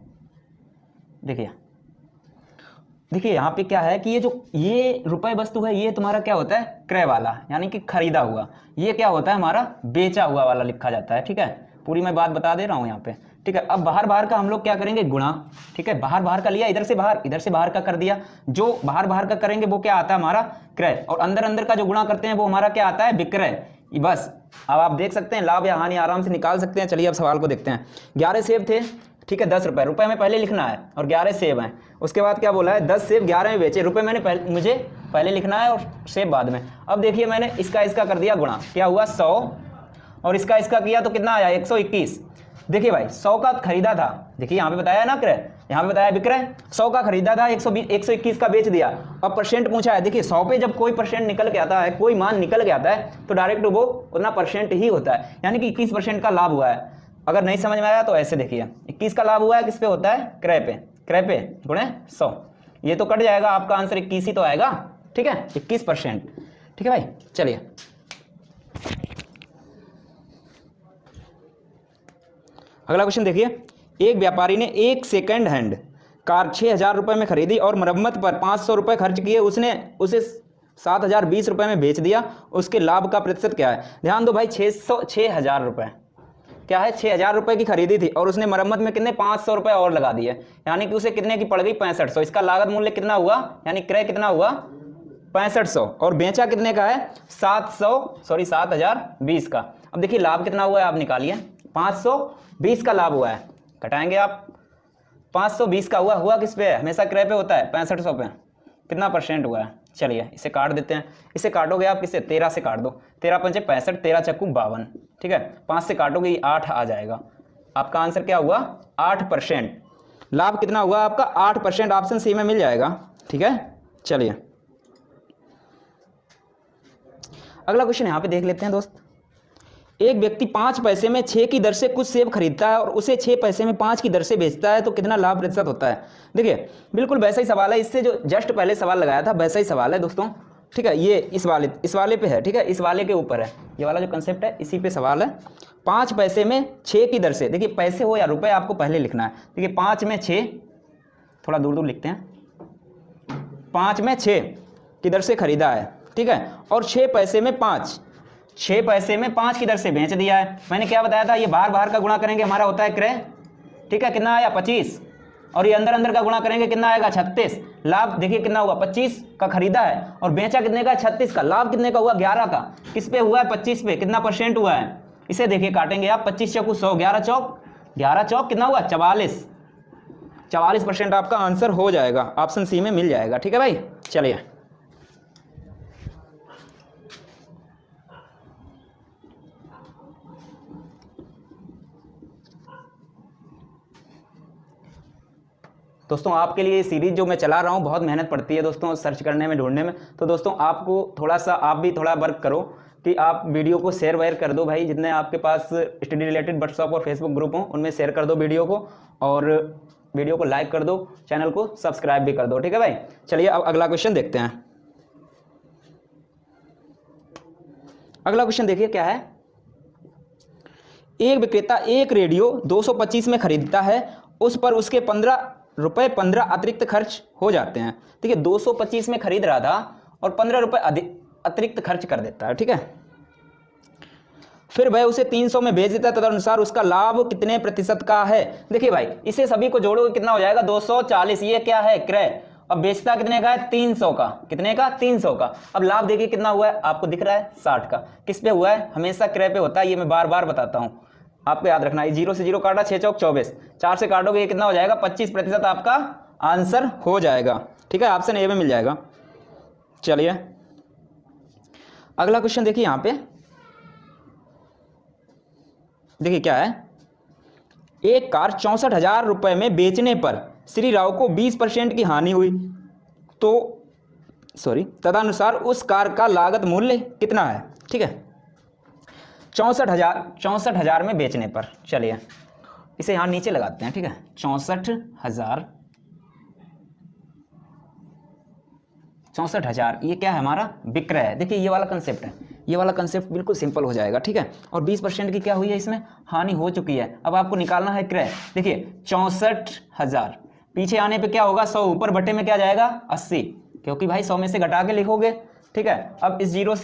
देखिए यहाँ पे क्या है कि ये रुपए वस्तु है, ये तुम्हारा क्या होता है, क्रय वाला, यानी कि खरीदा हुआ। ये क्या होता है हमारा, बेचा हुआ वाला लिखा जाता है, ठीक है। पूरी मैं बात बता दे रहा हूँ यहाँ पे, ठीक है। अब बाहर बाहर का हम लोग क्या करेंगे, गुणा, ठीक है। बाहर बाहर का लिया, इधर से बाहर का कर दिया। जो बाहर बाहर का करेंगे वो क्या आता है हमारा, क्रय, और अंदर अंदर का जो गुणा करते हैं वो हमारा क्या आता है, विक्रय। बस अब आप देख सकते हैं लाभ या हानि आराम से निकाल सकते हैं। चलिए अब सवाल को देखते हैं। 11 सेब थे, ठीक है, 10 रुपये, रुपये में पहले लिखना है, और 11 सेब हैं। उसके बाद क्या बोला है, 10 सेब 11 में बेचे, रुपये मुझे पहले लिखना है और सेब बाद में। अब देखिए मैंने इसका कर दिया गुणा, क्या हुआ 100, और इसका किया तो कितना आया 121। देखिए भाई 100 का खरीदा था, देखिए यहाँ पे बताया ना क्रय, यहाँ पे बताया विक्रय। 100 का खरीदा था, 121 का बेच दिया। अब परसेंट पूछा है, देखिए 100 पे जब कोई परसेंट निकल के आता है, कोई मान निकल के आता है तो डायरेक्ट वो उतना परसेंट ही होता है, यानी कि 21% का लाभ हुआ है। अगर नहीं समझ में आया तो ऐसे देखिए, 21 का लाभ हुआ है, किस पे होता है, क्रय पे गुणे 100। ये तो कट जाएगा, आपका आंसर 21 ही तो आएगा, ठीक है, 21%, ठीक है भाई। चलिए अगला क्वेश्चन देखिए। एक व्यापारी ने एक सेकंड हैंड कार 6000 रुपये में खरीदी और मरम्मत पर 500 रुपये खर्च किए, उसने उसे 7020 रुपये में बेच दिया, उसके लाभ का प्रतिशत क्या है। ध्यान दो भाई, 6000 रुपये क्या है, 6000 रुपये की खरीदी थी और उसने मरम्मत में कितने 500 रुपये और लगा दिए, यानी कि उसे कितने की पड़ गई 6500। इसका लागत मूल्य कितना हुआ, यानी क्रय कितना हुआ 6500, और बेचा कितने का है 7020 का। अब देखिए लाभ कितना हुआ है, आप निकालिए, 520 का लाभ हुआ है, घटाएंगे आप, 520 का हुआ किस पे है, हमेशा क्रय पे होता है, 6500 पे, कितना परसेंट हुआ है। चलिए इसे काट देते हैं, इसे काटोगे आप किससे, 13 से काट दो, 13 पंचे 65, 13 चक्कू 52, ठीक है, 5 से काटोगे 8 आ जाएगा। आपका आंसर क्या हुआ 8%। लाभ कितना हुआ आपका 8%, ऑप्शन सी में मिल जाएगा, ठीक है। चलिए अगला क्वेश्चन यहाँ पे देख लेते हैं दोस्त। एक व्यक्ति 5 पैसे में 6 की दर से कुछ सेब खरीदता है और उसे 6 पैसे में 5 की दर से बेचता है, तो कितना लाभ प्रतिशत होता है। देखिए बिल्कुल वैसा ही सवाल है, इससे जो जस्ट पहले सवाल लगाया था वैसा ही सवाल है दोस्तों, ठीक है। ये इस वाले पे है, ठीक है, इस वाले के ऊपर है, ये वाला जो कंसेप्ट है इसी पे सवाल है। 5 पैसे में 6 की दर से, देखिए पैसे हो या रुपए आपको पहले लिखना है। देखिए 5 में 6, थोड़ा दूर लिखते हैं, 5 में 6 की दर से खरीदा है, ठीक है, और 6 पैसे में 5 की दर से बेच दिया है। मैंने क्या बताया था, ये बाहर का गुणा करेंगे हमारा होता है क्रय, ठीक है, कितना आया 25, और ये अंदर का गुणा करेंगे कितना आएगा 36। लाभ देखिए कितना हुआ 25 का खरीदा है और बेचा कितने का 36 का, लाभ कितने का हुआ 11 का, किस पे हुआ है 25 पे, कितना परसेंट हुआ है, इसे देखिए काटेंगे आप, 25 चौकू 100, 11 चौक कितना हुआ 44% आपका आंसर हो जाएगा, ऑप्शन सी में मिल जाएगा, ठीक है भाई। चलिए दोस्तों, आपके लिए सीरीज जो मैं चला रहा हूँ बहुत मेहनत पड़ती है दोस्तों सर्च करने में, ढूंढने में, तो दोस्तों आपको थोड़ा सा आप भी थोड़ा वर्क करो कि आप वीडियो को शेयर वेयर कर दो भाई, जितने आपके पास स्टडी रिलेटेड व्हाट्सएप और फेसबुक ग्रुप हो उनमें शेयर कर दो वीडियो को, और वीडियो को लाइक कर दो, चैनल को सब्सक्राइब भी कर दो, ठीक है भाई। चलिए अब अगला क्वेश्चन देखते हैं। अगला क्वेश्चन देखिए क्या है। एक विक्रेता एक रेडियो 225 में खरीदता है, उस पर उसके 15 रुपये अतिरिक्त खर्च हो जाते हैं। ठीक है, 225 में खरीद रहा था और 15 रुपये अतिरिक्त खर्च कर देता है, ठीक है। फिर वह उसे 300 में बेच देता है, तदनुसार उसका लाभ कितने प्रतिशत का है। देखिए भाई, इसे सभी को जोड़ोगे कितना हो जाएगा 240, ये क्या है क्रय, अब बेचता कितने का है 300 का, कितने का 300 का। अब लाभ देखिए कितना हुआ है, आपको दिख रहा है 60 का, किस पे हुआ है, हमेशा क्रय पे होता है, ये मैं बार बार बताता हूं, आपको याद रखना है। 0 से 0 काटा, 6 चौक 24, 4 से काटोगे ये कितना हो जाएगा 25% आपका आंसर हो जाएगा, ठीक है, ऑप्शन ए में मिल जाएगा। चलिए अगला क्वेश्चन देखिए, यहां पे देखिए क्या है। एक कार 64,000 रुपए में बेचने पर श्री राव को 20% की हानि हुई, तो तदनुसार उस कार का लागत मूल्य कितना है, ठीक है। 64,000 में बेचने पर, चलिए इसे यहां नीचे लगाते हैं, ठीक है, 64,000 ये क्या है हमारा विक्रय है। देखिए ये वाला कंसेप्ट है, ये वाला कंसेप्ट बिल्कुल सिंपल हो जाएगा, ठीक है। और 20% की क्या हुई है, इसमें हानि हो चुकी है। अब आपको निकालना है क्रय। देखिए 64,000 पीछे आने पे क्या होगा 100, ऊपर बटे में क्या जाएगा 80, क्योंकि भाई 100 में से घटा के लिखोगे, ठीक है। अब इस 0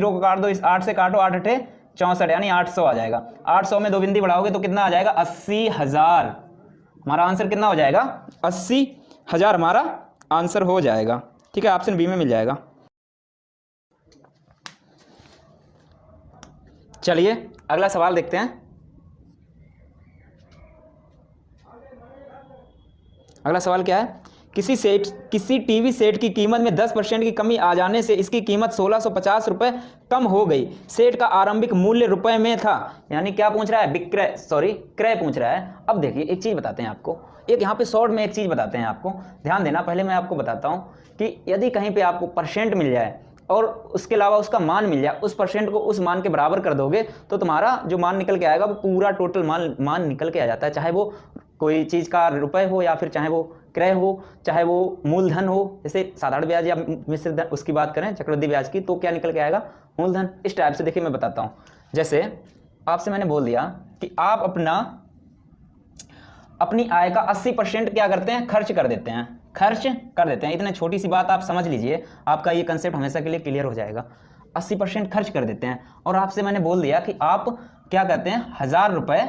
को काट दो, इस 8 से काटो, 8 8 64 यानी 800 आ जाएगा। 800 में 2 बिंदी बढ़ाओगे तो कितना आ जाएगा? 80,000। हमारा आंसर कितना हो जाएगा? 80,000 हमारा आंसर हो जाएगा। ठीक है, ऑप्शन बी में मिल जाएगा। चलिए अगला सवाल देखते हैं। अगला सवाल क्या है? किसी टीवी सेट की कीमत में 10% की कमी आ जाने से इसकी कीमत 1650 रुपये कम हो गई। सेट का आरंभिक मूल्य रुपए में था। यानी क्या पूछ रहा है? क्रय पूछ रहा है। अब देखिए एक चीज़ बताते हैं आपको, एक यहाँ पे शॉर्ट में एक चीज़ बताते हैं आपको, ध्यान देना। पहले मैं आपको बताता हूँ कि यदि कहीं पे आपको परसेंट मिल जाए और उसके अलावा उसका मान मिल जाए, उस परसेंट को उस मान के बराबर कर दोगे तो तुम्हारा जो मान निकल के आएगा वो पूरा टोटल मान निकल के आ जाता है। चाहे वो कोई चीज़ का रुपए हो या फिर चाहे वो क्रय हो, चाहे वो मूलधन हो। जैसे साधारण ब्याज या मिश्र धन उसकी बात करें, चक्रवृद्धि ब्याज की, तो क्या निकल के आएगा? मूलधन। इस टाइप से देखिए मैं बताता हूँ। जैसे आपसे मैंने बोल दिया कि आप अपनी आय का 80% क्या करते हैं? खर्च कर देते हैं। इतने छोटी सी बात आप समझ लीजिए, आपका ये कंसेप्ट हमेशा के लिए क्लियर हो जाएगा। 80% खर्च कर देते हैं। और आपसे मैंने बोल दिया कि आप क्या करते हैं? 1000 रुपये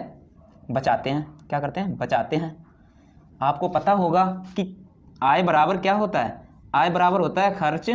बचाते हैं। क्या करते हैं? बचाते हैं। आपको पता होगा कि आय बराबर क्या होता है? आय बराबर होता है खर्च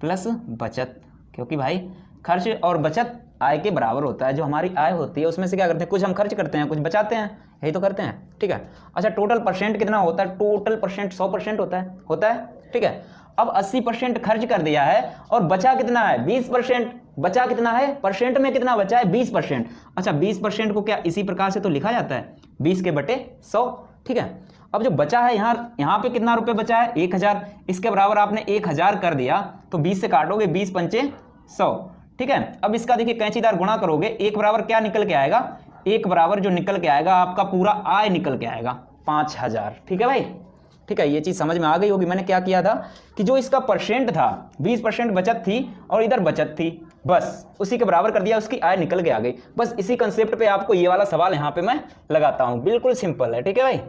प्लस बचत, क्योंकि भाई खर्च और बचत आय के बराबर होता है। जो हमारी आय होती है उसमें से क्या करते हैं? कुछ हम खर्च करते हैं, कुछ बचाते हैं, यही तो करते हैं। ठीक है। अच्छा, टोटल परसेंट कितना होता है? टोटल परसेंट 100% होता है। ठीक है। अब 80% खर्च कर दिया है और बचा कितना है? 20%। बचा कितना है? परसेंट में कितना बचा है? 20%। अच्छा, 20% को क्या इसी प्रकार से तो लिखा जाता है? 20 के बटे 100। ठीक है। अब जो बचा है यहाँ पे कितना रुपए बचा है? 1000। इसके बराबर आपने 1000 कर दिया तो 20 से काटोगे, 20 पंचे 100। ठीक है। अब इसका देखिए कैंचीदार गुणा करोगे, एक बराबर क्या निकल के आएगा? एक बराबर जो निकल के आएगा आपका पूरा आय निकल के आएगा 5000। ठीक है भाई। ठीक है, ये चीज़ समझ में आ गई होगी। मैंने क्या किया था कि जो इसका परसेंट था 20% बचत थी और इधर बचत थी, बस उसी के बराबर कर दिया, उसकी आय निकल के आ गई। बस इसी कंसेप्ट पे आपको ये वाला सवाल यहाँ पे मैं लगाता हूँ। बिल्कुल सिंपल है। ठीक है भाई।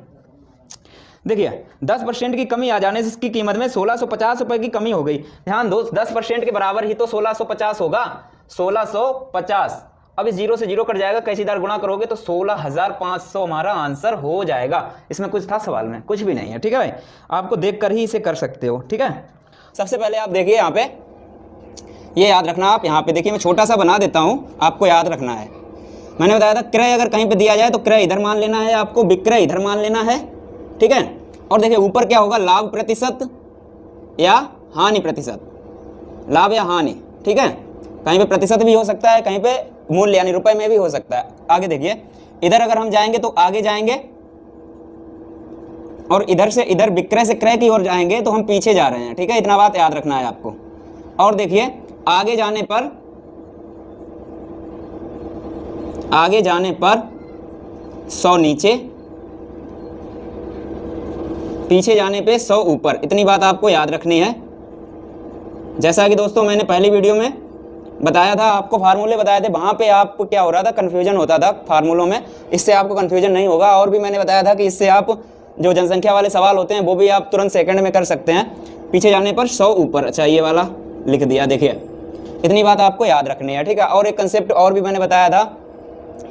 देखिए 10% की कमी आ जाने से इसकी कीमत में 1650 रुपये की कमी हो गई। ध्यान दो, 10% के बराबर ही तो 1650 होगा। 1650। अब इस 0 से 0 कट जाएगा, कैंचीदार गुणा करोगे तो 16500 हमारा आंसर हो जाएगा। इसमें कुछ था सवाल में? कुछ भी नहीं है। ठीक है भाई, आपको देख कर ही इसे कर सकते हो। ठीक है। सबसे पहले आप देखिए यहाँ पे, ये याद रखना आप। यहाँ पे देखिए मैं छोटा सा बना देता हूँ, आपको याद रखना है। मैंने बताया था क्रय अगर कहीं पे दिया जाए तो क्रय इधर मान लेना है, आपको विक्रय इधर मान लेना है। ठीक है। और देखिए ऊपर क्या होगा? लाभ प्रतिशत या हानि प्रतिशत, लाभ या हानि। ठीक है। कहीं पे प्रतिशत भी हो सकता है, कहीं पे मूल्य यानी रुपए में भी हो सकता है। आगे देखिए, इधर अगर हम जाएंगे तो आगे जाएंगे और इधर से इधर विक्रय से क्रय की ओर जाएंगे तो हम पीछे जा रहे हैं। ठीक है, इतना बात याद रखना है आपको। और देखिए आगे जाने पर 100 नीचे, पीछे जाने पे 100 ऊपर। इतनी बात आपको याद रखनी है। जैसा कि दोस्तों मैंने पहली वीडियो में बताया था, आपको फार्मूले बताए थे, वहाँ पे आपको क्या हो रहा था? कन्फ्यूजन होता था फार्मूलों में। इससे आपको कन्फ्यूजन नहीं होगा। और भी मैंने बताया था कि इससे आप जो जनसंख्या वाले सवाल होते हैं वो भी आप तुरंत सेकंड में कर सकते हैं। पीछे जाने पर 100 ऊपर। अच्छा, ये वाला लिख दिया। देखिए इतनी बात आपको याद रखनी है। ठीक है। और एक कंसेप्ट और भी मैंने बताया था,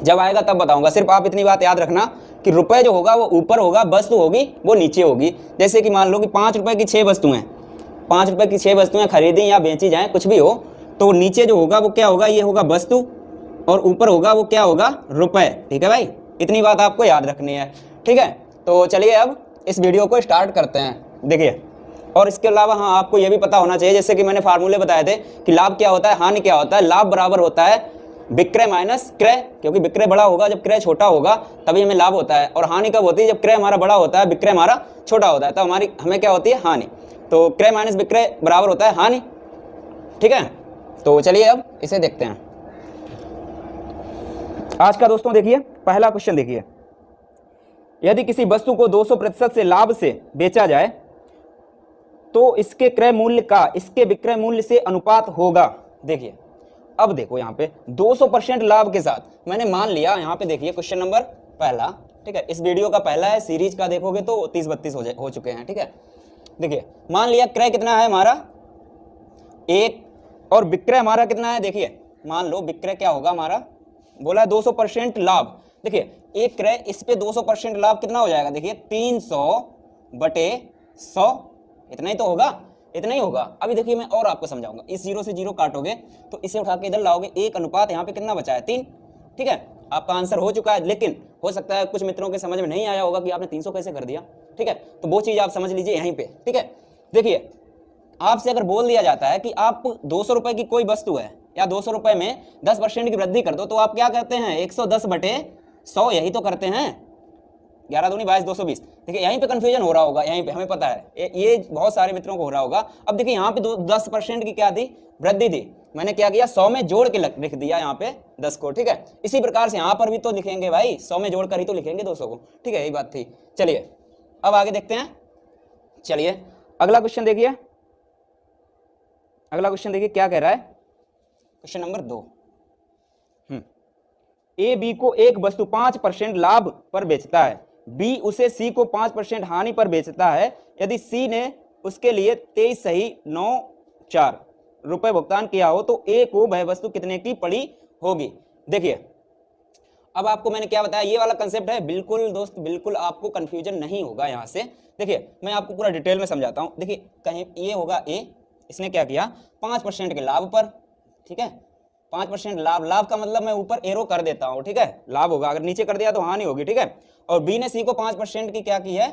जब आएगा तब बताऊंगा। सिर्फ आप इतनी बात याद रखना कि रुपए जो होगा वो ऊपर होगा, वस्तु होगी वो नीचे होगी। जैसे कि मान लो कि 5 रुपए की 6 वस्तुएं, 5 रुपए की 6 वस्तुएं खरीदी या बेची जाएं, कुछ भी हो, तो नीचे जो होगा वो क्या होगा? ये होगा वस्तु, और ऊपर होगा वो क्या होगा? रुपए। ठीक है भाई, इतनी बात आपको याद रखनी है। ठीक है। तो चलिए अब इस वीडियो को स्टार्ट करते हैं। देखिए, और इसके अलावा हाँ आपको ये भी पता होना चाहिए, जैसे कि मैंने फार्मूले बताए थे कि लाभ क्या होता है, हानि क्या होता है। लाभ बराबर होता है विक्रय माइनस क्रय, क्योंकि विक्रय बड़ा होगा जब क्रय छोटा होगा तभी हमें लाभ होता है। और हानि कब होती है? जब क्रय हमारा बड़ा होता है, विक्रय हमारा छोटा होता है, तब हमें क्या होती है? हानि। तो क्रय माइनस विक्रय बराबर होता है हानि। ठीक है। तो चलिए अब इसे देखते हैं। आज का दोस्तों देखिए पहला क्वेश्चन देखिए, यदि किसी वस्तु को 200% से लाभ से बेचा जाए तो इसके क्रय मूल्य का इसके विक्रय मूल्य से अनुपात होगा। देखिए अब देखो यहाँ पे 200% लाभ के साथ मैंने मान लिया, यहाँ पे देखिए क्वेश्चन नंबर पहला। ठीक है, इस वीडियो का पहला है, सीरीज का देखोगे तो 30-32 हो चुके हैं। ठीक है। देखिए मान लिया क्रय कितना है हमारा 1 और विक्रय हमारा कितना है? देखिए मान लो विक्रय क्या होगा हमारा, बोला 200% लाभ। देखिए एक क्रय, इस पे 200% लाभ कितना हो जाएगा, देखिए 300/100, इतना ही तो होगा, इतना ही होगा। अभी देखिए मैं और आपको समझाऊंगा, इस 0 से 0 काटोगे तो इसे उठा के इधर लाओगे, 1 अनुपात यहाँ पे कितना बचा है 3। ठीक है, आपका आंसर हो चुका है, लेकिन हो सकता है कुछ मित्रों के समझ में नहीं आया होगा कि आपने 300 कैसे कर दिया। ठीक है, तो वो चीज आप समझ लीजिए यहीं पे। ठीक है, देखिए आपसे अगर बोल दिया जाता है कि आप 200 रुपए की कोई वस्तु है या 200 रुपए में 10% की वृद्धि कर दो, तो आप क्या करते हैं, 110/100, यही तो करते हैं, 11 दूनी 22, 220। देखिए यहीं पे कंफ्यूजन हो रहा होगा, यहीं पे हमें पता है, ये बहुत सारे मित्रों को हो रहा होगा। अब देखिए यहाँ पे 10% की क्या थी, वृद्धि थी, मैंने क्या किया 100 में जोड़ के लिख दिया यहाँ पे 10 को। ठीक है, इसी प्रकार से यहाँ पर भी तो लिखेंगे भाई, 100 में जोड़ कर ही तो लिखेंगे 200 को। ठीक है, यही बात थी। चलिए अब आगे देखते हैं। चलिए अगला क्वेश्चन देखिए, अगला क्वेश्चन देखिए क्या कह रहा है, क्वेश्चन नंबर 2। ए बी को एक वस्तु 5% लाभ पर बेचता है, बी उसे सी को 5% हानि पर बेचता है। यदि सी ने उसके लिए 23,94 रुपए भुगतान किया हो तो ए को वह वस्तु कितने की पड़ी होगी। देखिए अब आपको मैंने क्या बताया, ये वाला कंसेप्ट है, बिल्कुल दोस्त बिल्कुल आपको कंफ्यूजन नहीं होगा यहाँ से। देखिए मैं आपको पूरा डिटेल में समझाता हूँ। देखिए कहीं ये होगा ए, इसने क्या किया 5% के लाभ पर, ठीक है 5% लाभ, लाभ का मतलब मैं ऊपर एरो कर देता हूँ, ठीक है लाभ होगा, अगर नीचे कर दिया तो हानि होगी। ठीक है, और बी ने सी को 5% की क्या की है,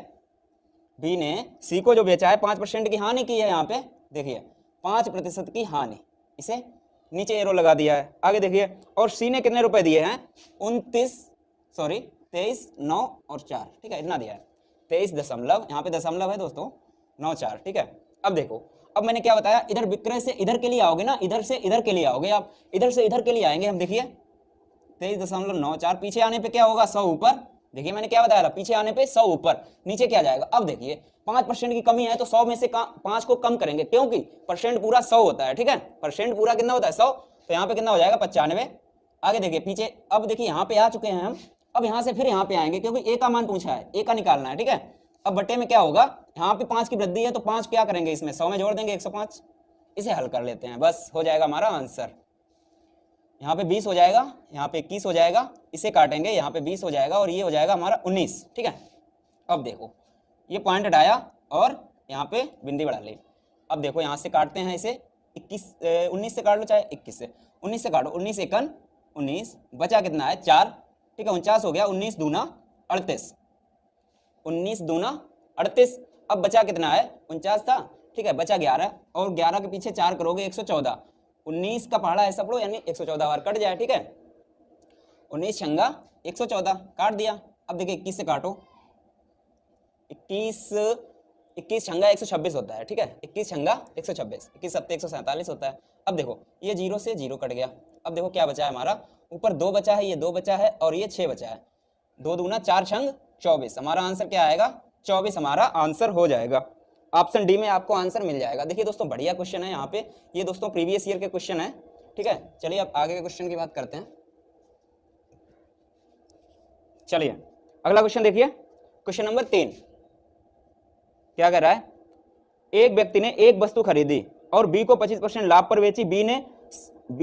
बी ने सी को जो बेचा है 5% की हानि की है। यहाँ पे देखिए 5% की हानि, इसे नीचे एरो लगा दिया है। आगे देखिए, और सी ने कितने रुपए दिए हैं, 23,9 और 4, ठीक है इतना दिया है, 23 दशमलव, यहाँ पे दशमलव है दोस्तों, 94। ठीक है, अब देखो अब मैंने क्या बताया, इधर विक्रय से इधर के लिए आओगे ना, इधर से इधर के लिए आओगे आप, इधर से इधर के लिए आएंगे हम। देखिए 23.94, पीछे आने पे क्या होगा 100 ऊपर। देखिए मैंने क्या बताया था, पीछे आने पे 100 ऊपर, नीचे क्या जाएगा। अब देखिए 5% की कमी है तो 100 में से 5 को कम करेंगे, क्योंकि परसेंट पूरा 100 होता है। ठीक है, परसेंट पूरा कितना होता है 100, तो यहाँ पे कितना हो जाएगा 95। आगे देखिए पीछे, अब देखिए यहाँ पे आ चुके हैं हम, अब यहाँ से फिर यहाँ पे आएंगे क्योंकि ए का मान पूछा है, ए का निकालना है। ठीक है, अब बट्टे में क्या होगा, यहाँ पे 5 की वृद्धि है तो 5 क्या करेंगे, इसमें 100 में जोड़ देंगे 105, इसे हल कर लेते हैं, बस हो जाएगा हमारा आंसर। यहाँ पे 20 हो जाएगा, यहाँ पे 21 हो जाएगा, इसे काटेंगे, यहाँ पे 20 हो जाएगा और ये हो जाएगा हमारा 19। ठीक है, अब देखो ये पॉइंट हटाया और यहाँ पे बिंदी बढ़ा ली। अब देखो यहाँ से काटते हैं इसे, 19 से काट लो, चाहे 21 से, 19 से काटो, 19 एकन 19, बचा कितना है 4। ठीक है, 49 हो गया, 19 दूना 38, 19 दूना 38। अब बचा कितना है 49 था, ठीक है बचा 11, और 11 के पीछे 4 करोगे 114, 19 का पहाड़ा ऐसा पढ़ो यानी 114 बार कट जाए। ठीक है, 19 छंगा 114 काट दिया। अब देखिए 21 से काटो, 21 छंगा 126 होता है। ठीक है, 21 छंगा 126, 21 सत्ते 147 होता है। अब देखो ये 0 से 0 कट गया। अब देखो क्या बचा है हमारा, ऊपर 2 बचा है, ये 2 बचा है और ये 6 बचा है, 2 दूना 4 छंग 24। हमारा आंसर क्या आएगा 24 हमारा आंसर हो जाएगा। ऑप्शन डी में आपको आंसर मिल जाएगा। देखिए दोस्तों बढ़िया क्वेश्चन है यहाँ पे, ये दोस्तों प्रीवियस ईयर के क्वेश्चन है। ठीक है, चलिए अब आगे के क्वेश्चन की बात करते हैं। चलिए अगला क्वेश्चन देखिए, क्वेश्चन नंबर 3 क्या कह रहा है, एक व्यक्ति ने एक वस्तु खरीदी और बी को 25% लाभ पर बेची, बी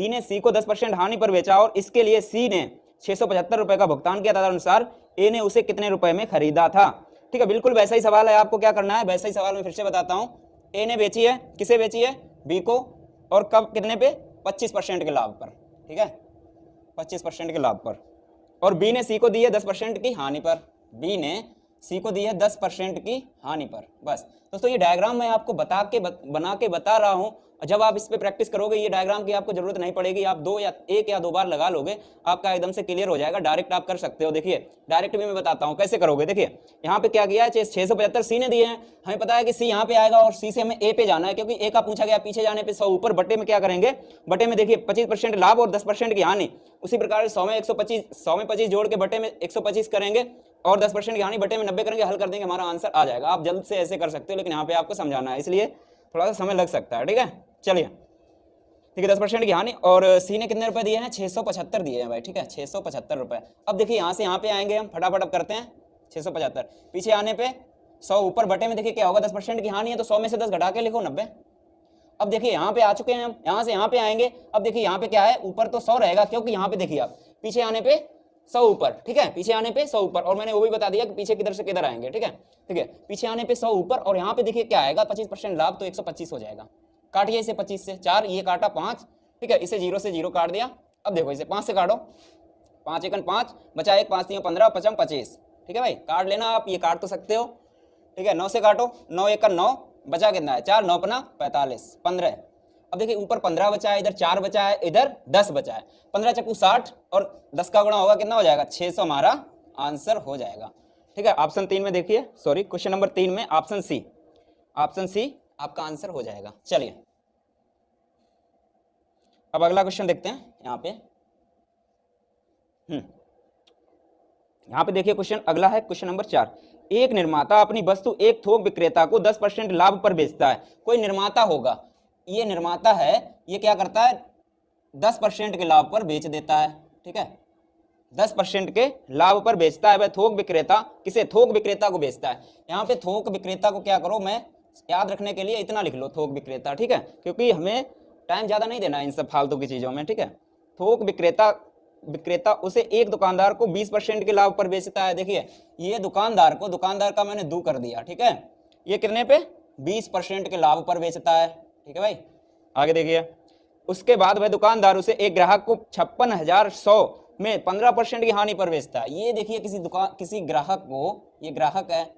ने सी को 10% हानि पर बेचा और इसके लिए सी ने 675 रुपए का भुगतान किया, तदनुसार ए ने उसे कितने रुपए में खरीदा था। ठीक है, बिल्कुल वैसा ही सवाल है, आपको क्या करना है, वैसा ही सवाल मैं फिर से बताता हूं। ए ने बेची है, किसे बेची है, बी को, और कब कितने पे 25% के लाभ पर। ठीक है, 25% के लाभ पर, और बी ने सी को दी है 10% की हानि पर, बी ने सी को दी है 10% की हानि पर। बस दोस्तों ये डायग्राम मैं आपको बना के बता रहा हूं, जब आप इस पे प्रैक्टिस करोगे ये डायग्राम की आपको जरूरत नहीं पड़ेगी, आप 1 या 2 बार लगा लोगे, आपका एकदम से क्लियर हो जाएगा, डायरेक्ट आप कर सकते हो। देखिए डायरेक्ट भी मैं बताता हूं कैसे करोगे। देखिए यहाँ पे क्या किया है, 675 सी ने दिए हैं, हमें पता है कि सी यहाँ पे आएगा और सी से हमें ए पे जाना है, क्योंकि ए का पूछा गया, पीछे जाने पे 100 ऊपर, बट्टे में क्या करेंगे, बट्टे में देखिए 25% लाभ और 10% की हानि, उसी प्रकार 100 में 25 जोड़ के बट्टे में 125 करेंगे और 10% की हानि बट्टे में 90 करेंगे, हल कर देंगे, हमारा आंसर आ जाएगा। आप जल्द से ऐसे कर सकते हो, लेकिन यहाँ पे आपको समझाना है, इसलिए थोड़ा सा समय लग सकता है। ठीक है, चलिए ठीक है, 10% की हानि, और सी ने कितने रुपए दिए हैं, 675 दिए हैं भाई। ठीक है, 675 रुपए। अब देखिए यहाँ से यहाँ पे आएंगे हम, फटाफट अब करते हैं, 675 पीछे आने पे 100 ऊपर, बटे में देखिए क्या होगा, 10% की हानि है तो 100 में से 10 घटा के लिखो 90। अब देखिए यहाँ पे आ चुके हैं हम, यहाँ से यहाँ पे आएंगे। अब देखिए यहाँ पे क्या है, ऊपर तो 100 रहेगा, क्योंकि यहाँ पे देखिए आप पीछे आने पे 100 ऊपर, ठीक है, पीछे आने पे 100 ऊपर, और मैंने वो भी बता दिया कि पीछे किधर से किधर आएंगे, ठीक है, पीछे आने पे 100 ऊपर, और यहाँ पे देखिए क्या आएगा 25% लाभ, तो 125 हो जाएगा। काटिए इसे 25 से, 4 ये काटा 5, ठीक है, इसे 0 से 0 काट दिया। अब देखो इसे 5 से काटो, 5 एकन 5 बचा, 1 5 3 15 55 25, ठीक है भाई, काट लेना आप, ये काट तो सकते हो, ठीक है। 9 से काटो, 9 एकन 9 बचा कितना है, 4 9 अपना 45 15। अब देखिए ऊपर 15 बचा है, इधर 4 बचा है, इधर 10 बचा है, 15 चक्कू 60 और 10 का गुणा होगा कितना हो जाएगा, 600 हमारा आंसर हो जाएगा, ठीक है। ऑप्शन 3 में देखिए, सॉरी क्वेश्चन नंबर 3 में ऑप्शन सी आपका आंसर हो जाएगा। चलिए अब अगला क्वेश्चन देखते हैं यहाँ पे। यहाँ पे देखिए क्वेश्चन अगला है, क्वेश्चन नंबर 4। एक निर्माता अपनी वस्तु एक थोक विक्रेता को 10% लाभ पर बेचता है। कोई निर्माता होगा, ये निर्माता है, ये क्या करता है 10% के लाभ पर बेच देता है, ठीक है, 10% के लाभ पर बेचता है। वह थोक विक्रेता किसे, थोक विक्रेता को बेचता है। यहाँ पे थोक विक्रेता को क्या करो, मैं याद रखने के लिए इतना लिख लो, थोक विक्रेता, ठीक है, क्योंकि हमें टाइम ज्यादा नहीं देना इन सब फालतू की चीजों में, ठीक है। थोक विक्रेता उसे एक दुकानदार को 20% के लाभ पर बेचता है। देखिए ये दुकानदार का मैंने दो कर दिया, ठीक है, ये कितने पे 20% के लाभ पर बेचता है, ठीक है भाई। आगे देखिए, उसके बाद वह दुकानदार उसे एक ग्राहक को 56,100 में 15% की हानि पर बेचता है। ये देखिए किसी ग्राहक को, ये ग्राहक है,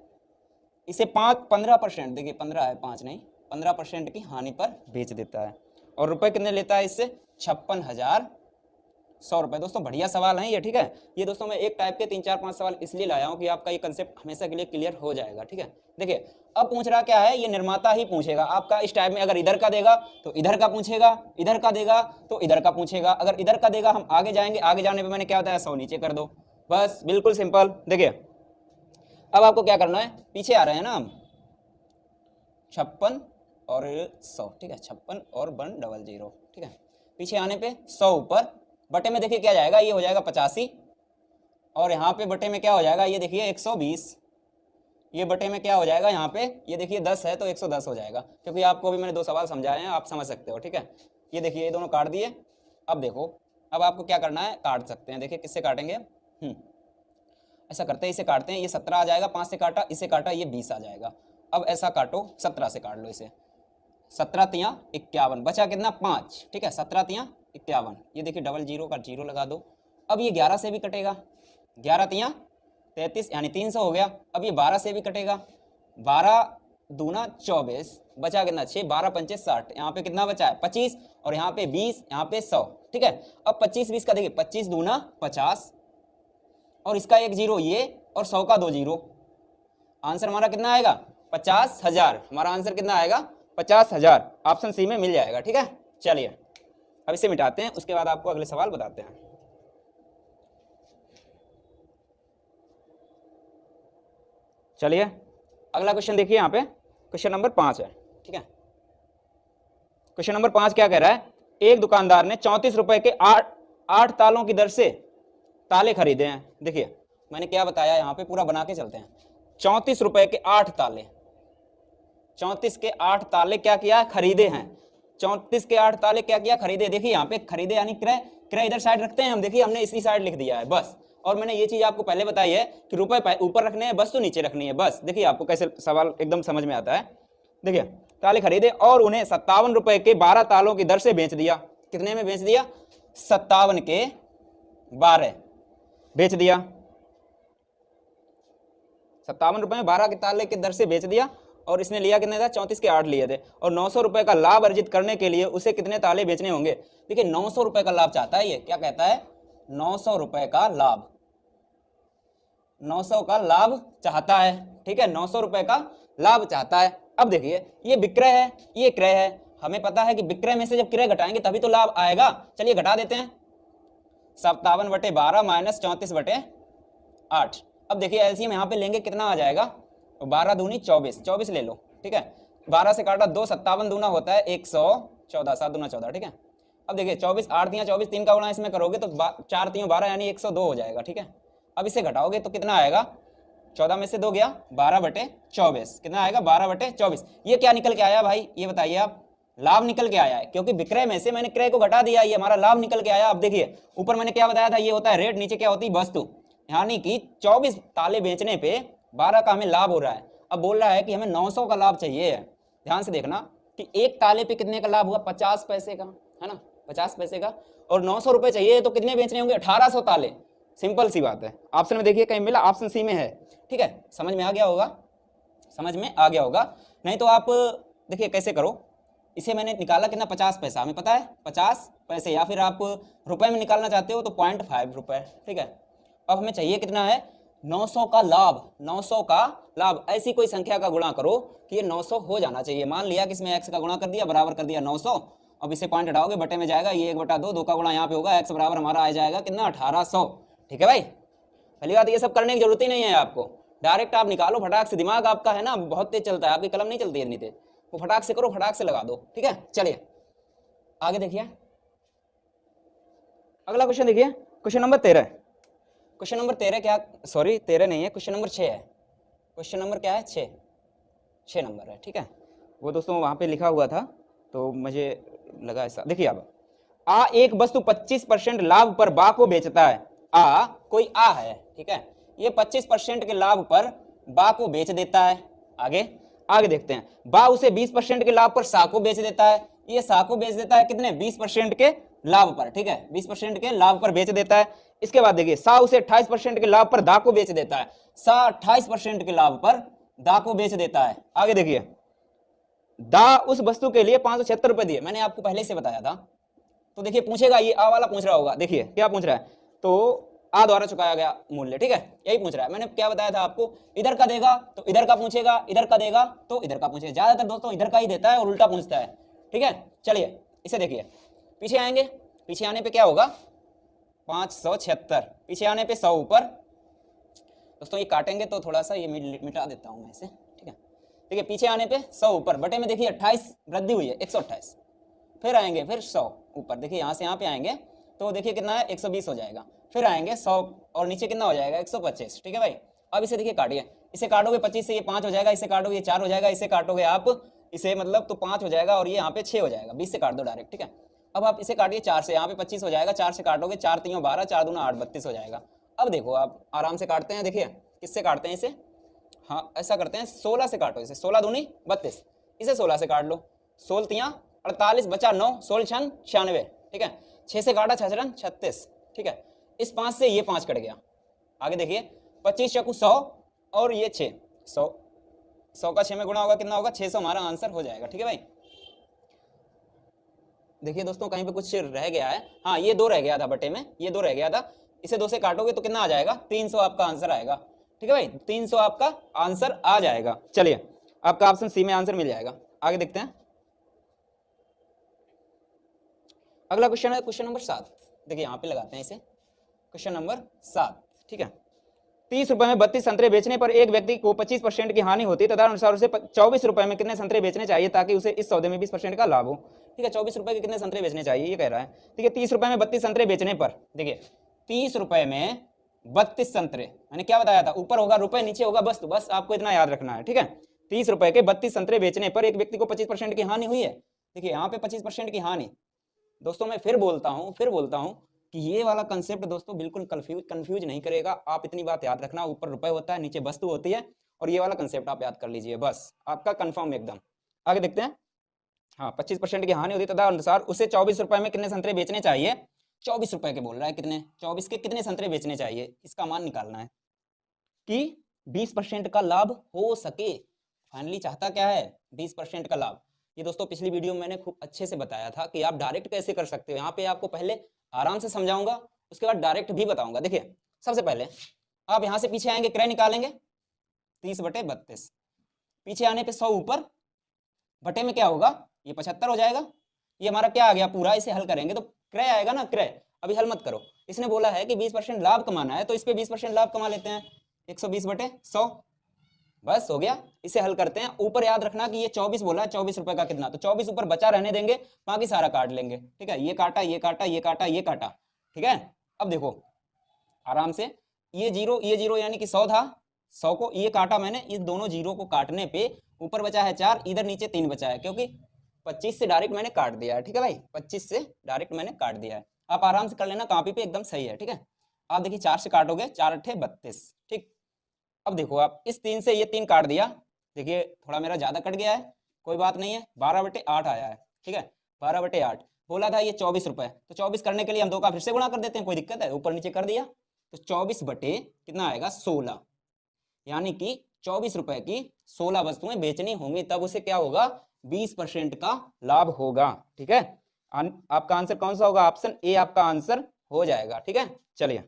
इसे 15%, देखिए 15 है 5 नहीं, 15% की हानि पर बेच देता है, और रुपए कितने लेता है इससे, 56,100 रुपए। दोस्तों बढ़िया सवाल है ये, ठीक है। ये दोस्तों मैं एक टाइप के 3 4 5 सवाल इसलिए लाया हूँ कि आपका ये कंसेप्ट हमेशा के लिए क्लियर हो जाएगा, ठीक है। देखिए अब पूछ रहा क्या है, ये निर्माता ही पूछेगा आपका इस टाइप में। अगर इधर का देगा तो इधर का पूछेगा, इधर का देगा तो इधर का पूछेगा। अगर इधर का देगा हम आगे जाएंगे, आगे जाने पर मैंने क्या बताया, 100 नीचे कर दो, बस बिल्कुल सिंपल। देखिए अब आपको क्या करना है, पीछे आ रहे हैं ना हम, 56 और 100, ठीक है, 56 और 100, ठीक है, पीछे आने पे 100 ऊपर, बटे में देखिए क्या जाएगा, ये हो जाएगा 85, और यहाँ पे बटे में क्या हो जाएगा, ये देखिए 120, ये बटे में क्या हो जाएगा, यहाँ पे ये देखिए 10 है तो 110 हो जाएगा, क्योंकि आपको भी मैंने 2 सवाल समझाए हैं, आप समझ सकते हो, ठीक है। ये देखिए ये दोनों काट दिए। अब देखो अब आपको क्या करना है, काट सकते हैं, देखिए किससे काटेंगे, ऐसा करते हैं, इसे काटते हैं, ये 17 आ जाएगा, 5 से काटा, इसे काटा, ये 20 आ जाएगा। अब ऐसा काटो, 17 से काट लो इसे, 17 तियाँ 51, बचा कितना 5, ठीक है, 17 तियाँ 51, ये देखिए 00 का 0 लगा दो। अब ये 11 से भी कटेगा, 11 तियाँ 33 यानी 300 हो गया। अब ये 12 से भी कटेगा, 12 दूना 24, बचा कितना 6, 12 पंचे 60, यहाँ पे कितना बचा है 25, और यहाँ पे 20, यहाँ पे 100, ठीक है। अब 25 20 का देखिए, 25 दूना 50, और इसका 1 0 ये, और 100 का 2 0, आंसर हमारा कितना आएगा 50,000। हमारा आंसर कितना आएगा 50,000, ऑप्शन सी में मिल जाएगा, ठीक है। चलिए अब इसे मिटाते हैं, उसके बाद आपको अगले सवाल बताते हैं। चलिए अगला क्वेश्चन देखिए, यहाँ पे क्वेश्चन नंबर 5 है, ठीक है। क्वेश्चन नंबर 5 क्या कह रहा है, एक दुकानदार ने 34 रुपए के 8 तालों की दर से ताले खरीदे हैं। देखिए मैंने क्या बताया, यहाँ पे पूरा बना के चलते हैं। 34 रुपए के 8 ताले, 34 के 8 ताले क्या किया, खरीदे हैं। 34 के 8 ताले क्या किया, खरीदे। देखिए यहाँ पे खरीदे यानी क्रय, क्रय इधर साइड रखते हैं हम, देखिए हमने इसी साइड लिख दिया है बस। और मैंने ये चीज आपको पहले बताई है कि रुपए ऊपर रखने हैं, वस्तु नीचे रखनी है, बस। देखिए आपको कैसे सवाल एकदम समझ में आता है। देखिए ताले खरीदे और उन्हें 57 रुपए के 12 तालों की दर से बेच दिया। कितने में बेच दिया, 57 के 12 बेच दिया, 57 रुपए में 12 के ताले की दर से बेच दिया। और इसने लिया कितने था, 34 के 8 लिए थे। और 900 रुपए का लाभ अर्जित करने के लिए उसे कितने ताले बेचने होंगे। देखिए 900 रुपए का लाभ चाहता है ये, क्या कहता है, 900 रुपए का लाभ, 900 का लाभ चाहता है, ठीक है, 900 रुपए का लाभ चाहता है। अब देखिए ये विक्रय है, ये क्रय है, हमें पता है कि विक्रय में से जब क्रय घटाएंगे तभी तो लाभ आएगा। चलिए घटा देते हैं, 57 बटे 12 माइनस 34 बटे 8। अब देखिए एलसीएम यहाँ पे लेंगे, कितना आ जाएगा, 12 दूनी 24, 24 ले लो, ठीक है। 12 से काटा 2, 57 दूना होता है 114, 7 दूना 14, ठीक है। अब देखिए 24, 8 दिया 24, 3 का गुणा इसमें करोगे तो 4 3 12 यानी 102 हो जाएगा, ठीक है। अब इसे घटाओगे तो कितना आएगा, 14 में से 2 गया, 12 बटे 24, कितना आएगा 12 बटे 24। ये क्या निकल के आया भाई, ये बताइए आप, लाभ निकल के आया है, क्योंकि विक्रय में से मैंने क्रय को घटा दिया, ये हमारा लाभ निकल के आया। अब देखिए ऊपर मैंने क्या बताया था, ये होता है रेट, नीचे क्या होती है वस्तु, यानी कि 24 ताले बेचने पे 12 का हमें लाभ हो रहा है। अब बोल रहा है कि हमें 900 का लाभ चाहिए। ध्यान से देखना कि एक ताले पे कितने का लाभ हुआ, 50 पैसे का, है ना, 50 पैसे का, और 900 रुपए चाहिए तो कितने बेचने होंगे, 1800 ताले। सिंपल सी बात है। ऑप्शन में देखिए कहीं मिला, ऑप्शन सी में है। ठीक है, समझ में आ गया होगा, समझ में आ गया होगा। नहीं तो आप देखिए कैसे करो, इसे मैंने निकाला कितना, 50 पैसा, हमें पता है 50 पैसे, या फिर आप रुपए में निकालना चाहते हो तो 0.5 रुपए। ठीक है, अब हमें चाहिए कितना है, 900 का लाभ, 900 का लाभ। ऐसी कोई संख्या का गुणा करो कि ये 900 हो जाना चाहिए। मान लिया कि इसमें x का गुणा कर दिया, बराबर कर दिया 900। अब इसे पॉइंट हटाओगे, बटे में जाएगा, ये 1/2, 2 का गुणा यहाँ पे होगा, x बराबर हमारा आ जाएगा कितना, 1800। ठीक है भाई, पहली बात ये सब करने की जरूरत ही नहीं है आपको, डायरेक्ट आप निकालो फटाक से। दिमाग आपका है ना बहुत तेज चलता है, आपकी कलम नहीं चलती है इतनी तेज, वो फटाक से करो, फटाक से लगा दो। ठीक है, चलिए आगे देखिए, अगला क्वेश्चन देखिए, क्वेश्चन नंबर 13। क्वेश्चन नंबर 13 क्या, सॉरी 13 नहीं है, क्वेश्चन नंबर 6 है। क्वेश्चन नंबर क्या है, 6 नंबर है। ठीक है, वो दोस्तों वहां पे लिखा हुआ था तो मुझे लगा ऐसा। देखिए अब, आ एक वस्तु 25% लाभ पर बा को बेचता है। आ कोई आ है, ठीक है, ये 25% के लाभ पर बा को बेच देता है। आगे आगे देखते हैं, बा उसे 20% के लाभ पर सा को बेच देता है। ये सा को बेच देता है कितने, 20% के लाभ पर। ठीक है, 20% के लाभ पर बेच देता है। इसके बाद देखिए, सा उसे 28% के लाभ पर दा को बेच देता है। सा 28% के लाभ पर दा को बेच देता है। आगे देखिए, दा उस वस्तु के लिए 576 रुपए दिए, मैंने आपको पहले से बताया था। तो देखिए पूछेगा, ये आ वाला पूछ रहा होगा, देखिए क्या पूछ रहा है, तो आ द्वारा चुकाया गया मूल्य। ठीक है, यही पूछ रहा है। मैंने क्या बताया था आपको, इधर का देगा तो इधर का पूछेगा, इधर का देगा तो इधर का पूछेगा। ज्यादातर दोस्तों इधर का ही देता है और उल्टा पूछता है। ठीक है, चलिए इसे देखिए, पीछे आएंगे, पीछे आने पे क्या होगा, 576, पीछे आने पे 100 ऊपर। दोस्तों ये काटेंगे तो थोड़ा सा ये मिटा देता हूं मैं इसे। ठीक है, देखिए पीछे आने पे 100 ऊपर, बटे में देखिए 28 वृद्धि हुई है, 128। फिर आएंगे, फिर 100 ऊपर, देखिए यहाँ से यहाँ पे आएंगे तो देखिए कितना है, 120 हो जाएगा। फिर आएंगे 100 और नीचे कितना हो जाएगा, 125। ठीक है भाई, अब इसे देखिए काटिए, इसे काटोगे 25 से ये 5 हो जाएगा, इसे काटोगे ये 4 हो जाएगा, इसे काटोगे आप इसे मतलब तो 5 हो जाएगा, और ये यहाँ पे 6 हो जाएगा। 20 से काट दो डायरेक्ट। ठीक है, अब आप इसे काटिए 4 से, यहाँ पे 25 हो जाएगा, 4 से काटोगे, 4 3 12, 4 दूना 8, 32 हो जाएगा। अब देखो आप आराम से काटते हैं, देखिए किससे काटते हैं इसे, हाँ ऐसा करते हैं, 16 से काटो इसे, 16 दूनी 32, इसे 16 से काट लो, 16 तियाँ 48 बचा 9, 16 छन 96। ठीक है, 6 से काटा 6 छन 36। ठीक है, इस 5 से ये 5 कट गया। आगे देखिए, 25 चकू 100 और ये 6, 100 का 6 में गुणा होगा, कितना होगा, 600 हमारा आंसर हो जाएगा। ठीक है भाई, देखिए दोस्तों कहीं पे कुछ रह गया है, हाँ ये 2 रह गया था बटे में, ये 2 रह गया था, इसे 2 से काटोगे तो कितना आ जाएगा, 300 आपका आंसर आएगा। ठीक है भाई, 300 आपका आंसर आ जाएगा। चलिए आपका ऑप्शन सी में आंसर मिल जाएगा। आगे देखते हैं, अगला क्वेश्चन है क्वेश्चन नंबर 7। देखिए यहाँ पे लगाते हैं इसे, क्वेश्चन नंबर 7। ठीक है, 30 रुपए में 32 संतरे बेचने पर एक व्यक्ति को 25% की हानि होती है, तदनुसार उसे 24 रुपए में कितने संतरे बेचने चाहिए ताकि उसे इस सौदे में 20% का लाभ हो। ठीक है, 24 रुपए के कितने संतरे बेचने चाहिए ये कह रहा है। ठीक है, 30 रुपए में 32 संतरे बेचने पर, देखिए 30 रुपए में 32 संतरे, मैंने क्या बताया था, ऊपर होगा रुपए, नीचे होगा वस्तु, बस आपको इतना याद रखना है। ठीक है, 30 रुपए के 32 संतरे बेचने पर एक व्यक्ति को 25% की हानि हुई है। देखिए यहाँ पे 25% की हानि, दोस्तों मैं फिर बोलता हूं कि ये वाला कंसेप्ट दोस्तों बिल्कुल कंफ्यूज नहीं करेगा। आप इतनी बात याद रखना, ऊपर रुपए होता है, नीचे वस्तु होती है, और ये वाला कंसेप्ट आप याद कर लीजिए, बस आपका कंफर्म एकदम। आगे देखते हैं, हाँ 25% की हानि होती है तथा अनुसार उसे 24 रुपए में कितने संतरे बेचने चाहिए, 24 रुपए के बोल रहा है, कितने 24 के कितने संतरे बेचने चाहिए, इसका मान निकालना है कि 20% का लाभ हो सके। फाइनली चाहता क्या है, 20% का लाभ। ये दोस्तों पिछली वीडियो में मैंने खूब अच्छे से बताया था कि आप डायरेक्ट कैसे कर सकते हो। यहाँ पे आपको पहले आराम से समझाऊंगा, उसके बाद डायरेक्ट भी बताऊंगा। देखिए सबसे पहले आप यहाँ से पीछे आएंगे, क्रय निकालेंगे 30/32, पीछे आने पे 100 ऊपर, बटे में क्या होगा, ये 75 हो जाएगा। ये हमारा क्या आ गया पूरा, इसे हल करेंगे तो क्रय आएगा ना, क्रय। अभी हल मत करो, इसने बोला है कि 20% लाभ कमाना है, तो इस पे 20% लाभ कमा लेते हैं, 120/100, बस हो गया। इसे हल करते हैं, ऊपर याद रखना कि ये 24 बोला है, 24 रुपए का कितना, तो 24 ऊपर बचा रहने देंगे, बाकी सारा काट लेंगे। ठीक है, ये काटा, ये काटा, ये काटा, ये काटा। ठीक है, अब देखो आराम से, ये जीरो यानी कि 100 था, 100 को ये काटा मैंने, इस दोनों जीरो को काटने पे ऊपर बचा है 4, इधर नीचे 3 बचा है, क्योंकि 25 से डायरेक्ट मैंने काट दिया है, ठीक है भाई, 25 से डायरेक्ट मैंने काट दिया है। आप आराम से कर लेना, कॉपी पे एकदम सही है, ठीक है। आप देखिए 4 से काटोगे, 4 अट्ठे 32, ठीक। अब देखो आप इस 3 से ये 3 काट दिया, देखिए थोड़ा मेरा ज्यादा कट गया है, कोई बात नहीं है, 12/8 आया है, ठीक है। 12/8 बोला था ये 24 रुपए, तो 24 करने के लिए हम 2 का फिर से गुणा कर देते हैं, कोई दिक्कत है, ऊपर नीचे कर दिया, तो 24 बटे कितना आएगा 16, यानी कि 24 रुपए की 16 वस्तुएं बेचनी होंगी, तब उसे क्या होगा 20% का लाभ होगा, ठीक है। आपका आंसर कौन सा होगा, ऑप्शन ए आपका आंसर हो जाएगा, ठीक है। चलिए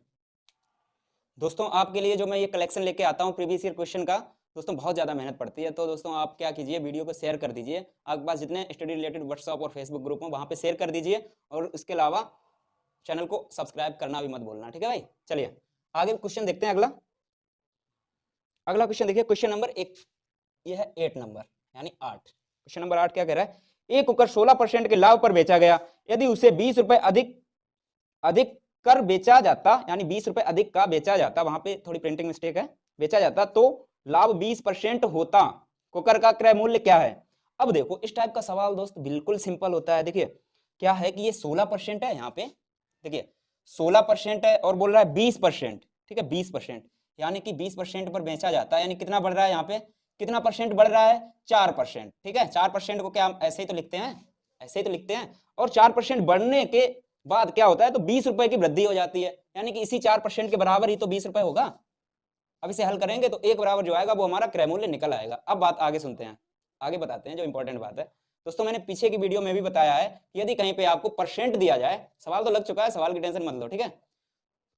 दोस्तों, आपके लिए जो मैं ये कलेक्शन लेके आता हूँ प्रीवियस ईयर क्वेश्चन का, दोस्तों बहुत ज़्यादा मेहनत पड़ती है, तो दोस्तों आप क्या कीजिए, वीडियो को शेयर कर दीजिए, आपके पास जितने स्टडी रिलेटेड व्हाट्सअप और फेसबुक ग्रुप हो वहाँ पे शेयर कर दीजिए, और इसके अलावा चैनल को सब्सक्राइब करना भी मत भूलना, ठीक है भाई। चलिए आगे क्वेश्चन देखते हैं। अगला क्वेश्चन देखिए, क्वेश्चन नंबर 1, ये है 8 नंबर यानी 8। क्वेश्चन नंबर 8 क्या कह रहा है, एक कुकर 16% के लाभ पर बेचा गया, यदि उसे 20 रुपए अधिक कर बेचा जाता, यानी 20 रुपए अधिक का बेचा जाता, वहां पे थोड़ी प्रिंटिंग मिस्टेक है, बेचा जाता तो लाभ 20% होता, कुकर का क्रय मूल्य क्या है। अब देखो इस टाइप का सवाल दोस्त बिल्कुल सिंपल होता है। देखिए क्या है कि ये 16% है, यहाँ पे देखिए 16% है और बोल रहा है 20%, ठीक है 20%, यानी कि 20% पर बेचा जाता है, यानी कितना बढ़ रहा है यहाँ पे, कितना परसेंट बढ़ रहा है 4%, ठीक है। 4% को क्या हम ऐसे ही तो लिखते हैं, ऐसे ही तो लिखते हैं, और 4% बढ़ने के बाद क्या होता है, तो 20 रुपए की वृद्धि हो जाती है, यानी कि इसी 4% के बराबर ही तो 20 रुपए होगा। अब इसे हल करेंगे तो एक बराबर जो आएगा वो हमारा क्रय मूल्य निकल आएगा। अब बात आगे सुनते हैं, आगे बताते हैं जो इंपॉर्टेंट बात है। दोस्तों मैंने पीछे की वीडियो में भी बताया है कि यदि कहीं पे आपको परसेंट दिया जाए, सवाल तो लग चुका है, सवाल की टेंशन मत लो, ठीक है।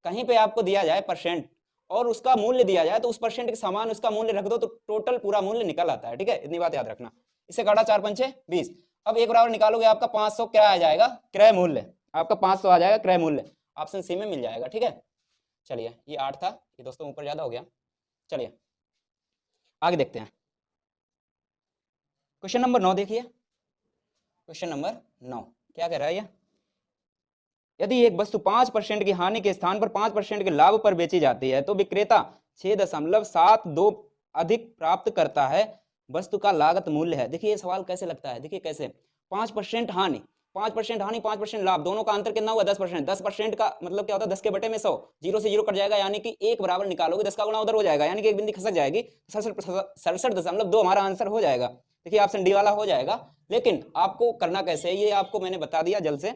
कहीं पे आपको दिया जाए परसेंट और उसका मूल्य दिया जाए, तो उस परसेंट के समान उसका मूल्य रख दो तो टोटल पूरा मूल्य निकल आता है, ठीक है। इतनी बात याद रखना। इसे काटा 4 पंचे 20, अब एक बराबर निकालोगे आपका 500 क्या आ जाएगा, क्रय मूल्य, आपका 500 आ जाएगा क्रय मूल्य, ऑप्शन सी में मिल जाएगा, ठीक है। चलिए ये 8 था, ये दोस्तों ऊपर ज्यादा हो गया। चलिए आगे देखते हैं, क्वेश्चन नंबर 9 देखिए। क्वेश्चन नंबर 9 क्या कह रहा है, यदि एक वस्तु 5% की हानि के स्थान पर 5% के लाभ पर बेची जाती है तो विक्रेता 6.72 अधिक प्राप्त करता है, वस्तु का लागत मूल्य है। देखिए ये सवाल कैसे लगता है, देखिए कैसे, 5% हानि, 5% हानि 5% लाभ, दोनों का अंतर कितना हुआ 10%। 10% का मतलब क्या होता है 10 के बटे में 100, 0 से 0 कट जाएगा, यानी कि एक बराबर निकालोगे 10 का गुणा उधर हो जाएगा, यानी कि एक बिंदी खसक जाएगी, 67.2 हमारा आंसर हो जाएगा। देखिए ऑप्शन डी वाला हो जाएगा। लेकिन आपको करना कैसे है ये आपको मैंने बता दिया जल्द से,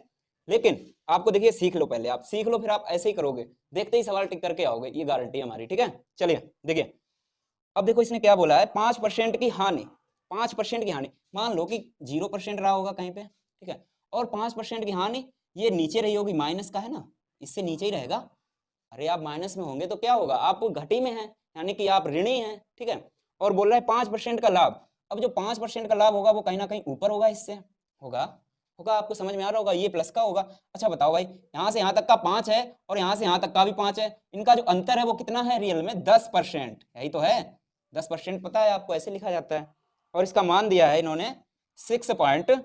लेकिन आपको देखिए सीख लो, पहले आप सीख लो फिर आप ऐसे ही करोगे, देखते ही सवाल टिक करके आओगे, ये गारंटी है हमारी, ठीक है। चलिए देखिए अब देखो इसने क्या बोला है, 5% की हानि, 5% की हानि, मान लो कि 0% रहा होगा कहीं पे, ठीक है, और 5% की हानि ये नीचे रही होगी, माइनस का है ना, इससे नीचे ही रहेगा। अरे आप माइनस में होंगे तो क्या होगा, आप घटी में हैं, यानी कि आप ऋणी हैं, ठीक है। और बोल रहा है 5% का लाभ, अब जो 5% का लाभ होगा वो कहीं ना कहीं ऊपर होगा, इससे होगा, आपको समझ में आ रहा होगा, ये प्लस का होगा। अच्छा बताओ भाई, यहाँ से यहाँ तक का 5 है और यहाँ से यहाँ तक का भी 5 है, इनका जो अंतर है वो कितना है रियल में 10%, यही तो है 10%, पता है आपको ऐसे लिखा जाता है, और इसका मान दिया है इन्होंने 6.72।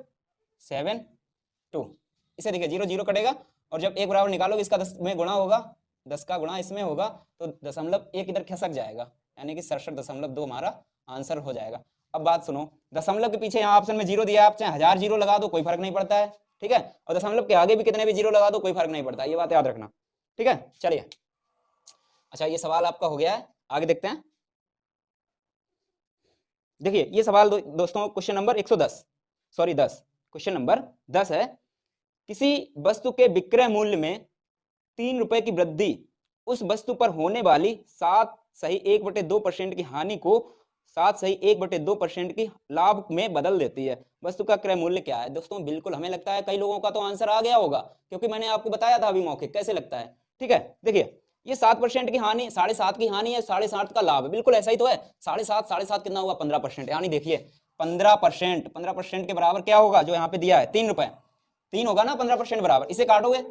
इसे देखिए 0 0 कटेगा, और जब एक बराबर निकालोगे इसका 10 में गुणा होगा, 10 का गुणा इसमें होगा, तो 0.1 इधर खसक जाएगा, यानी कि 67.2 हमारा आंसर हो जाएगा। अब बात सुनो, दशमलव के पीछे यहाँ ऑप्शन में 0 दिया है, आप चाहे 1000 0 लगा दो कोई फर्क नहीं पड़ता है, ठीक है, और दशमलव के आगे भी कितने भी 0 लगा दो कोई फर्क नहीं पड़ता, ये बात याद रखना, ठीक है। चलिए अच्छा ये सवाल आपका हो गया है, आगे देखते हैं। देखिए ये सवाल दोस्तों question number 110 sorry 10, question number 10 है, किसी वस्तु के विक्रय मूल्य में 3 रुपए की वृद्धि उस वस्तु पर होने वाली 7.1/2% की हानि को 7.1/2% की लाभ में बदल देती है, वस्तु का क्रय मूल्य क्या है। दोस्तों बिल्कुल हमें लगता है कई लोगों का तो आंसर आ गया होगा, क्योंकि मैंने आपको बताया था अभी मौखिक कैसे लगता है, ठीक है। देखिए ये 7% की हानि, 7.5 की हानि है, 7.5 का लाभ है, बिल्कुल ऐसा ही तो है, 7.5 कितना हुआ 15%, यानी देखिए 15% के बराबर क्या होगा, जो यहाँ पे दिया है 3 रुपए, 3 होगा ना 15% बराबर, इसे काटोगे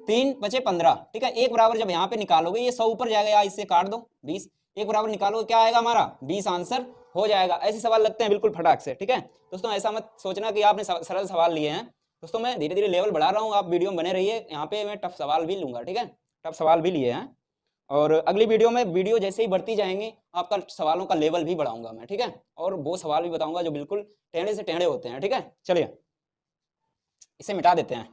3 बचे 15, ठीक है। एक बराबर जब यहाँ पे निकालोगे ये 100 ऊपर जाएगा, या इससे काट दो 20, एक बराबर निकालोगे क्या आएगा हमारा 20 आंसर हो जाएगा। ऐसे सवाल लगते हैं बिल्कुल फटाक से, ठीक है। दोस्तों ऐसा मत सोचना कि आपने सरल सवाल लिए हैं, दोस्तों मैं धीरे धीरे लेवल बढ़ा रहा हूँ, आप वीडियो में बने रहिए, यहाँ पे मैं टफ सवाल भी लूंगा, ठीक है, टफ सवाल भी लिए हैं, और अगली वीडियो में वीडियो जैसे ही बढ़ती जाएंगी आपका सवालों का लेवल भी बढ़ाऊंगा मैं, ठीक है, और वो सवाल भी बताऊंगा जो बिल्कुल टेढ़े से टेढ़े होते हैं, ठीक है। चलिए इसे मिटा देते हैं।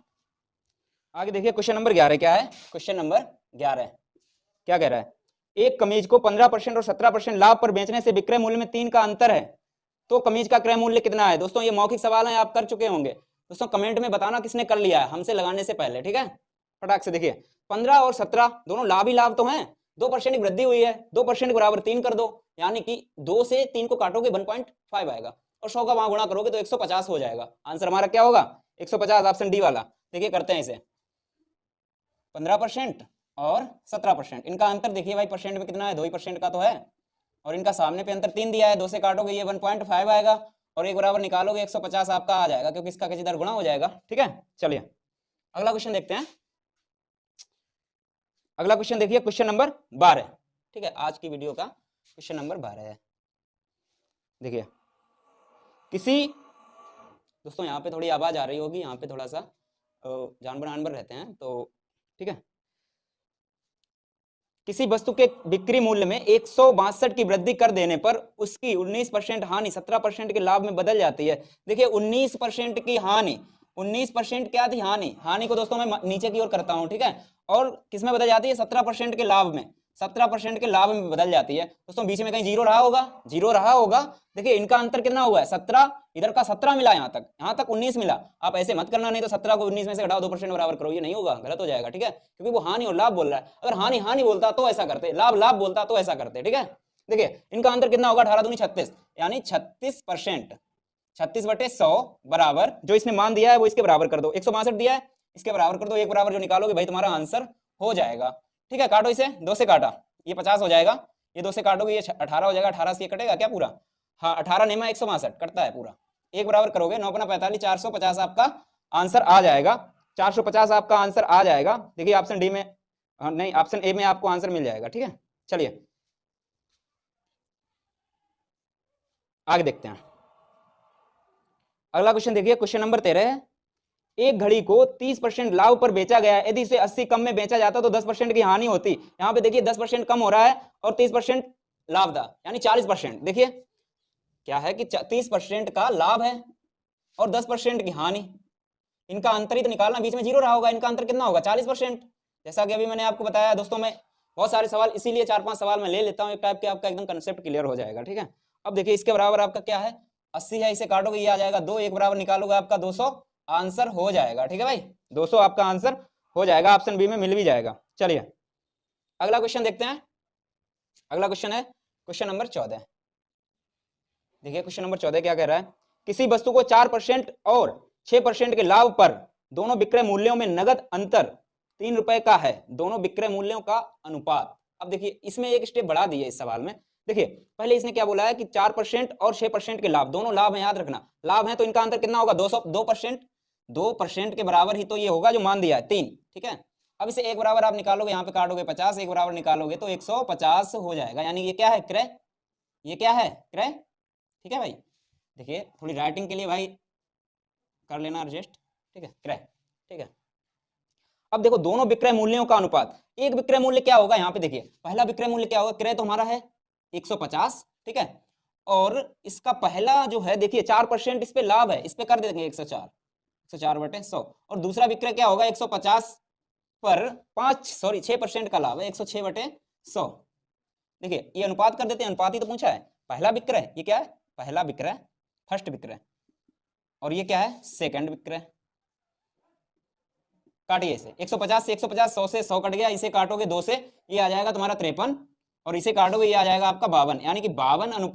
आगे देखिए क्वेश्चन नंबर 11 क्या है। क्वेश्चन नंबर 11 क्या कह रहा है, एक कमीज को 15% और 17% लाभ पर बेचने से विक्रय मूल्य में 3 का अंतर है, तो कमीज का क्रय मूल्य कितना है। दोस्तों ये मौखिक सवाल है, आप कर चुके होंगे। दोस्तों कमेंट में बताना किसने कर लिया है हमसे लगाने से पहले, ठीक है। फटाक से देखिए 15 और 17 दोनों लाभ ही लाभ तो हैं, 2% की वृद्धि हुई है, 2% के बराबर 3 कर दो, यानी कि 2 से 3 को काटोगे 1.5 आएगा और 100 का वहां गुणा करोगे तो 150 हो जाएगा। आंसर हमारा क्या होगा 150, ऑप्शन डी वाला। देखिए करते हैं इसे, 15% और 17%, इनका अंतर देखिए भाई परसेंट में कितना है, 2% का तो है, और इनका सामने पे अंतर 3 दिया है, 2 से काटोगे ये 1.5 आएगा और एक बराबर निकालोगे 150 आपका आ जाएगा, क्योंकि इसका किसी तरह गुणा हो जाएगा, ठीक है। चलिए अगला क्वेश्चन देखते हैं। अगला क्वेश्चन देखिए क्वेश्चन नंबर 12, ठीक है, आज की वीडियो का क्वेश्चन नंबर 12 है। देखिए किसी, दोस्तों यहाँ पे थोड़ी आवाज आ रही होगी, यहाँ पे थोड़ा सा जानवर रहते हैं तो ठीक है। किसी वस्तु के बिक्री मूल्य में 162 की वृद्धि कर देने पर उसकी 19% हानि 17% के लाभ में बदल जाती है। देखिए 19% की हानि, 19% क्या थी हानि, हानि को दोस्तों मैं नीचे की ओर करता हूं, ठीक है, और किस में बदल जाती है 17% के लाभ में, 17% के लाभ में बदल जाती है। दोस्तों बीच में कहीं जीरो रहा होगा, जीरो रहा होगा। देखिए इनका अंतर कितना हुआ है 17, इधर का 17 मिला, यहाँ तक 19 मिला। आप ऐसे मत करना, नहीं तो 17 को 19 में से घटाओ 2% बराबर करो, ये नहीं होगा, गलत हो जाएगा, ठीक है, क्योंकि वो हानि और लाभ बोल रहा है। अगर हानि हानि बोलता तो ऐसा करते, लाभ लाभ बोलता तो ऐसा करते, ठीक है। देखिए इनका अंतर कितना होगा 18 दूनी 36, यानी 36%, 36/100 बराबर जो इसने मान दिया है वो इसके बराबर कर दो, 162 दिया है इसके बराबर कर दो, एक बराबर जो निकालोगे भाई तुम्हारा आंसर हो जाएगा, ठीक है। काटो इसे, 2 से काटा ये 50 हो जाएगा, ये 2 से काटोगे ये 18 हो जाएगा, 18 से ये कटेगा क्या पूरा, हाँ 18 नेमा 162 कटता है पूरा, एक बराबर करोगे 9 × 45, 450 आपका आंसर आ जाएगा, 450 आपका आंसर आ जाएगा। देखिए ऑप्शन डी में नहीं, ऑप्शन ए में आपको आंसर मिल जाएगा, ठीक है। चलिए आगे देखते हैं। अगला क्वेश्चन देखिए क्वेश्चन नंबर 13 है, एक घड़ी को 30% लाभ पर बेचा गया है, यदि इसे 80 कम में बेचा जाता तो 10% की हानि होती। यहाँ पे देखिए 10% कम हो रहा है और 30% लाभ था, यानी 40%। देखिए क्या है कि 30% का लाभ है और 10% की हानि, इनका अंतर ही तो निकालना, बीच में जीरो रहा होगा, इनका अंतर कितना होगा 40%। जैसा कि अभी मैंने आपको बताया दोस्तों, मैं बहुत सारे सवाल इसीलिए 4-5 सवाल मैं ले लेता हूँ, एक टाइप के आपका एकदम कंसेप्ट क्लियर हो जाएगा, ठीक है। अब देखिए इसके बराबर आपका क्या है 80 है, इसे काटोगे ये आ जाएगा 2, एक बराबर निकालोगे आपका 200, आंसर हो जाएगा, ठीक है भाई, 200 आपका आंसर हो जाएगा, ऑप्शन बी में मिल भी जाएगा। चलिए अगला क्वेश्चन देखते हैं। अगला क्वेश्चन है क्वेश्चन नंबर 14। देखिए क्वेश्चन नंबर 14 क्या कह रहा है, किसी वस्तु को 4% और 6% के लाभ पर दोनों विक्रय मूल्यों में नगद अंतर 3 रुपए का है, दोनों विक्रय मूल्यों का अनुपात। अब देखिए इसमें एक स्टेप बढ़ा दिया इस सवाल में। देखिए पहले इसने क्या बोला है कि 4% और 6% के लाभ, दोनों लाभ है, याद रखना लाभ है, तो इनका अंतर कितना होगा 2% के बराबर ही तो ये होगा जो मान दिया है 3, ठीक है। अब इसे एक बराबर आप निकालोगे, यहाँ पे काटोगे 50, एक बराबर निकालोगे तो 150 हो जाएगा, यानी ये क्या है क्रय, ये क्या है क्रय, ठीक है भाई। देखिए थोड़ी राइटिंग के लिए भाई कर लेना एडजस्ट, ठीक है, क्रय, ठीक है। अब देखो दोनों विक्रय मूल्यों का अनुपात, एक विक्रय मूल्य क्या होगा, यहाँ पे देखिए पहला विक्रय मूल्य क्या होगा, क्रय तो हमारा है 150, ठीक है, और इसका पहला जो है देखिए 4% इस पे लाभ है, इस पे कर देंगे 104, 104/100, और दूसरा विक्रय क्या होगा 150 पर 6% का लाभ है 106/100। देखिए ये अनुपात कर देते हैं, अनुपात ही तो पूछा है, पहला विक्रय ये क्या है, पहला विक्रय, फर्स्ट विक्रय, और ये क्या है सेकंड विक्रय। काटिए इसे, 150 से 150, 100 से 100 कट गया, इसे काटोगे 2 से, ये आ जाएगा तुम्हारा 53, और इसे काटोगे ये आ जाएगा आपका 52, यानी कि 52 अनुपात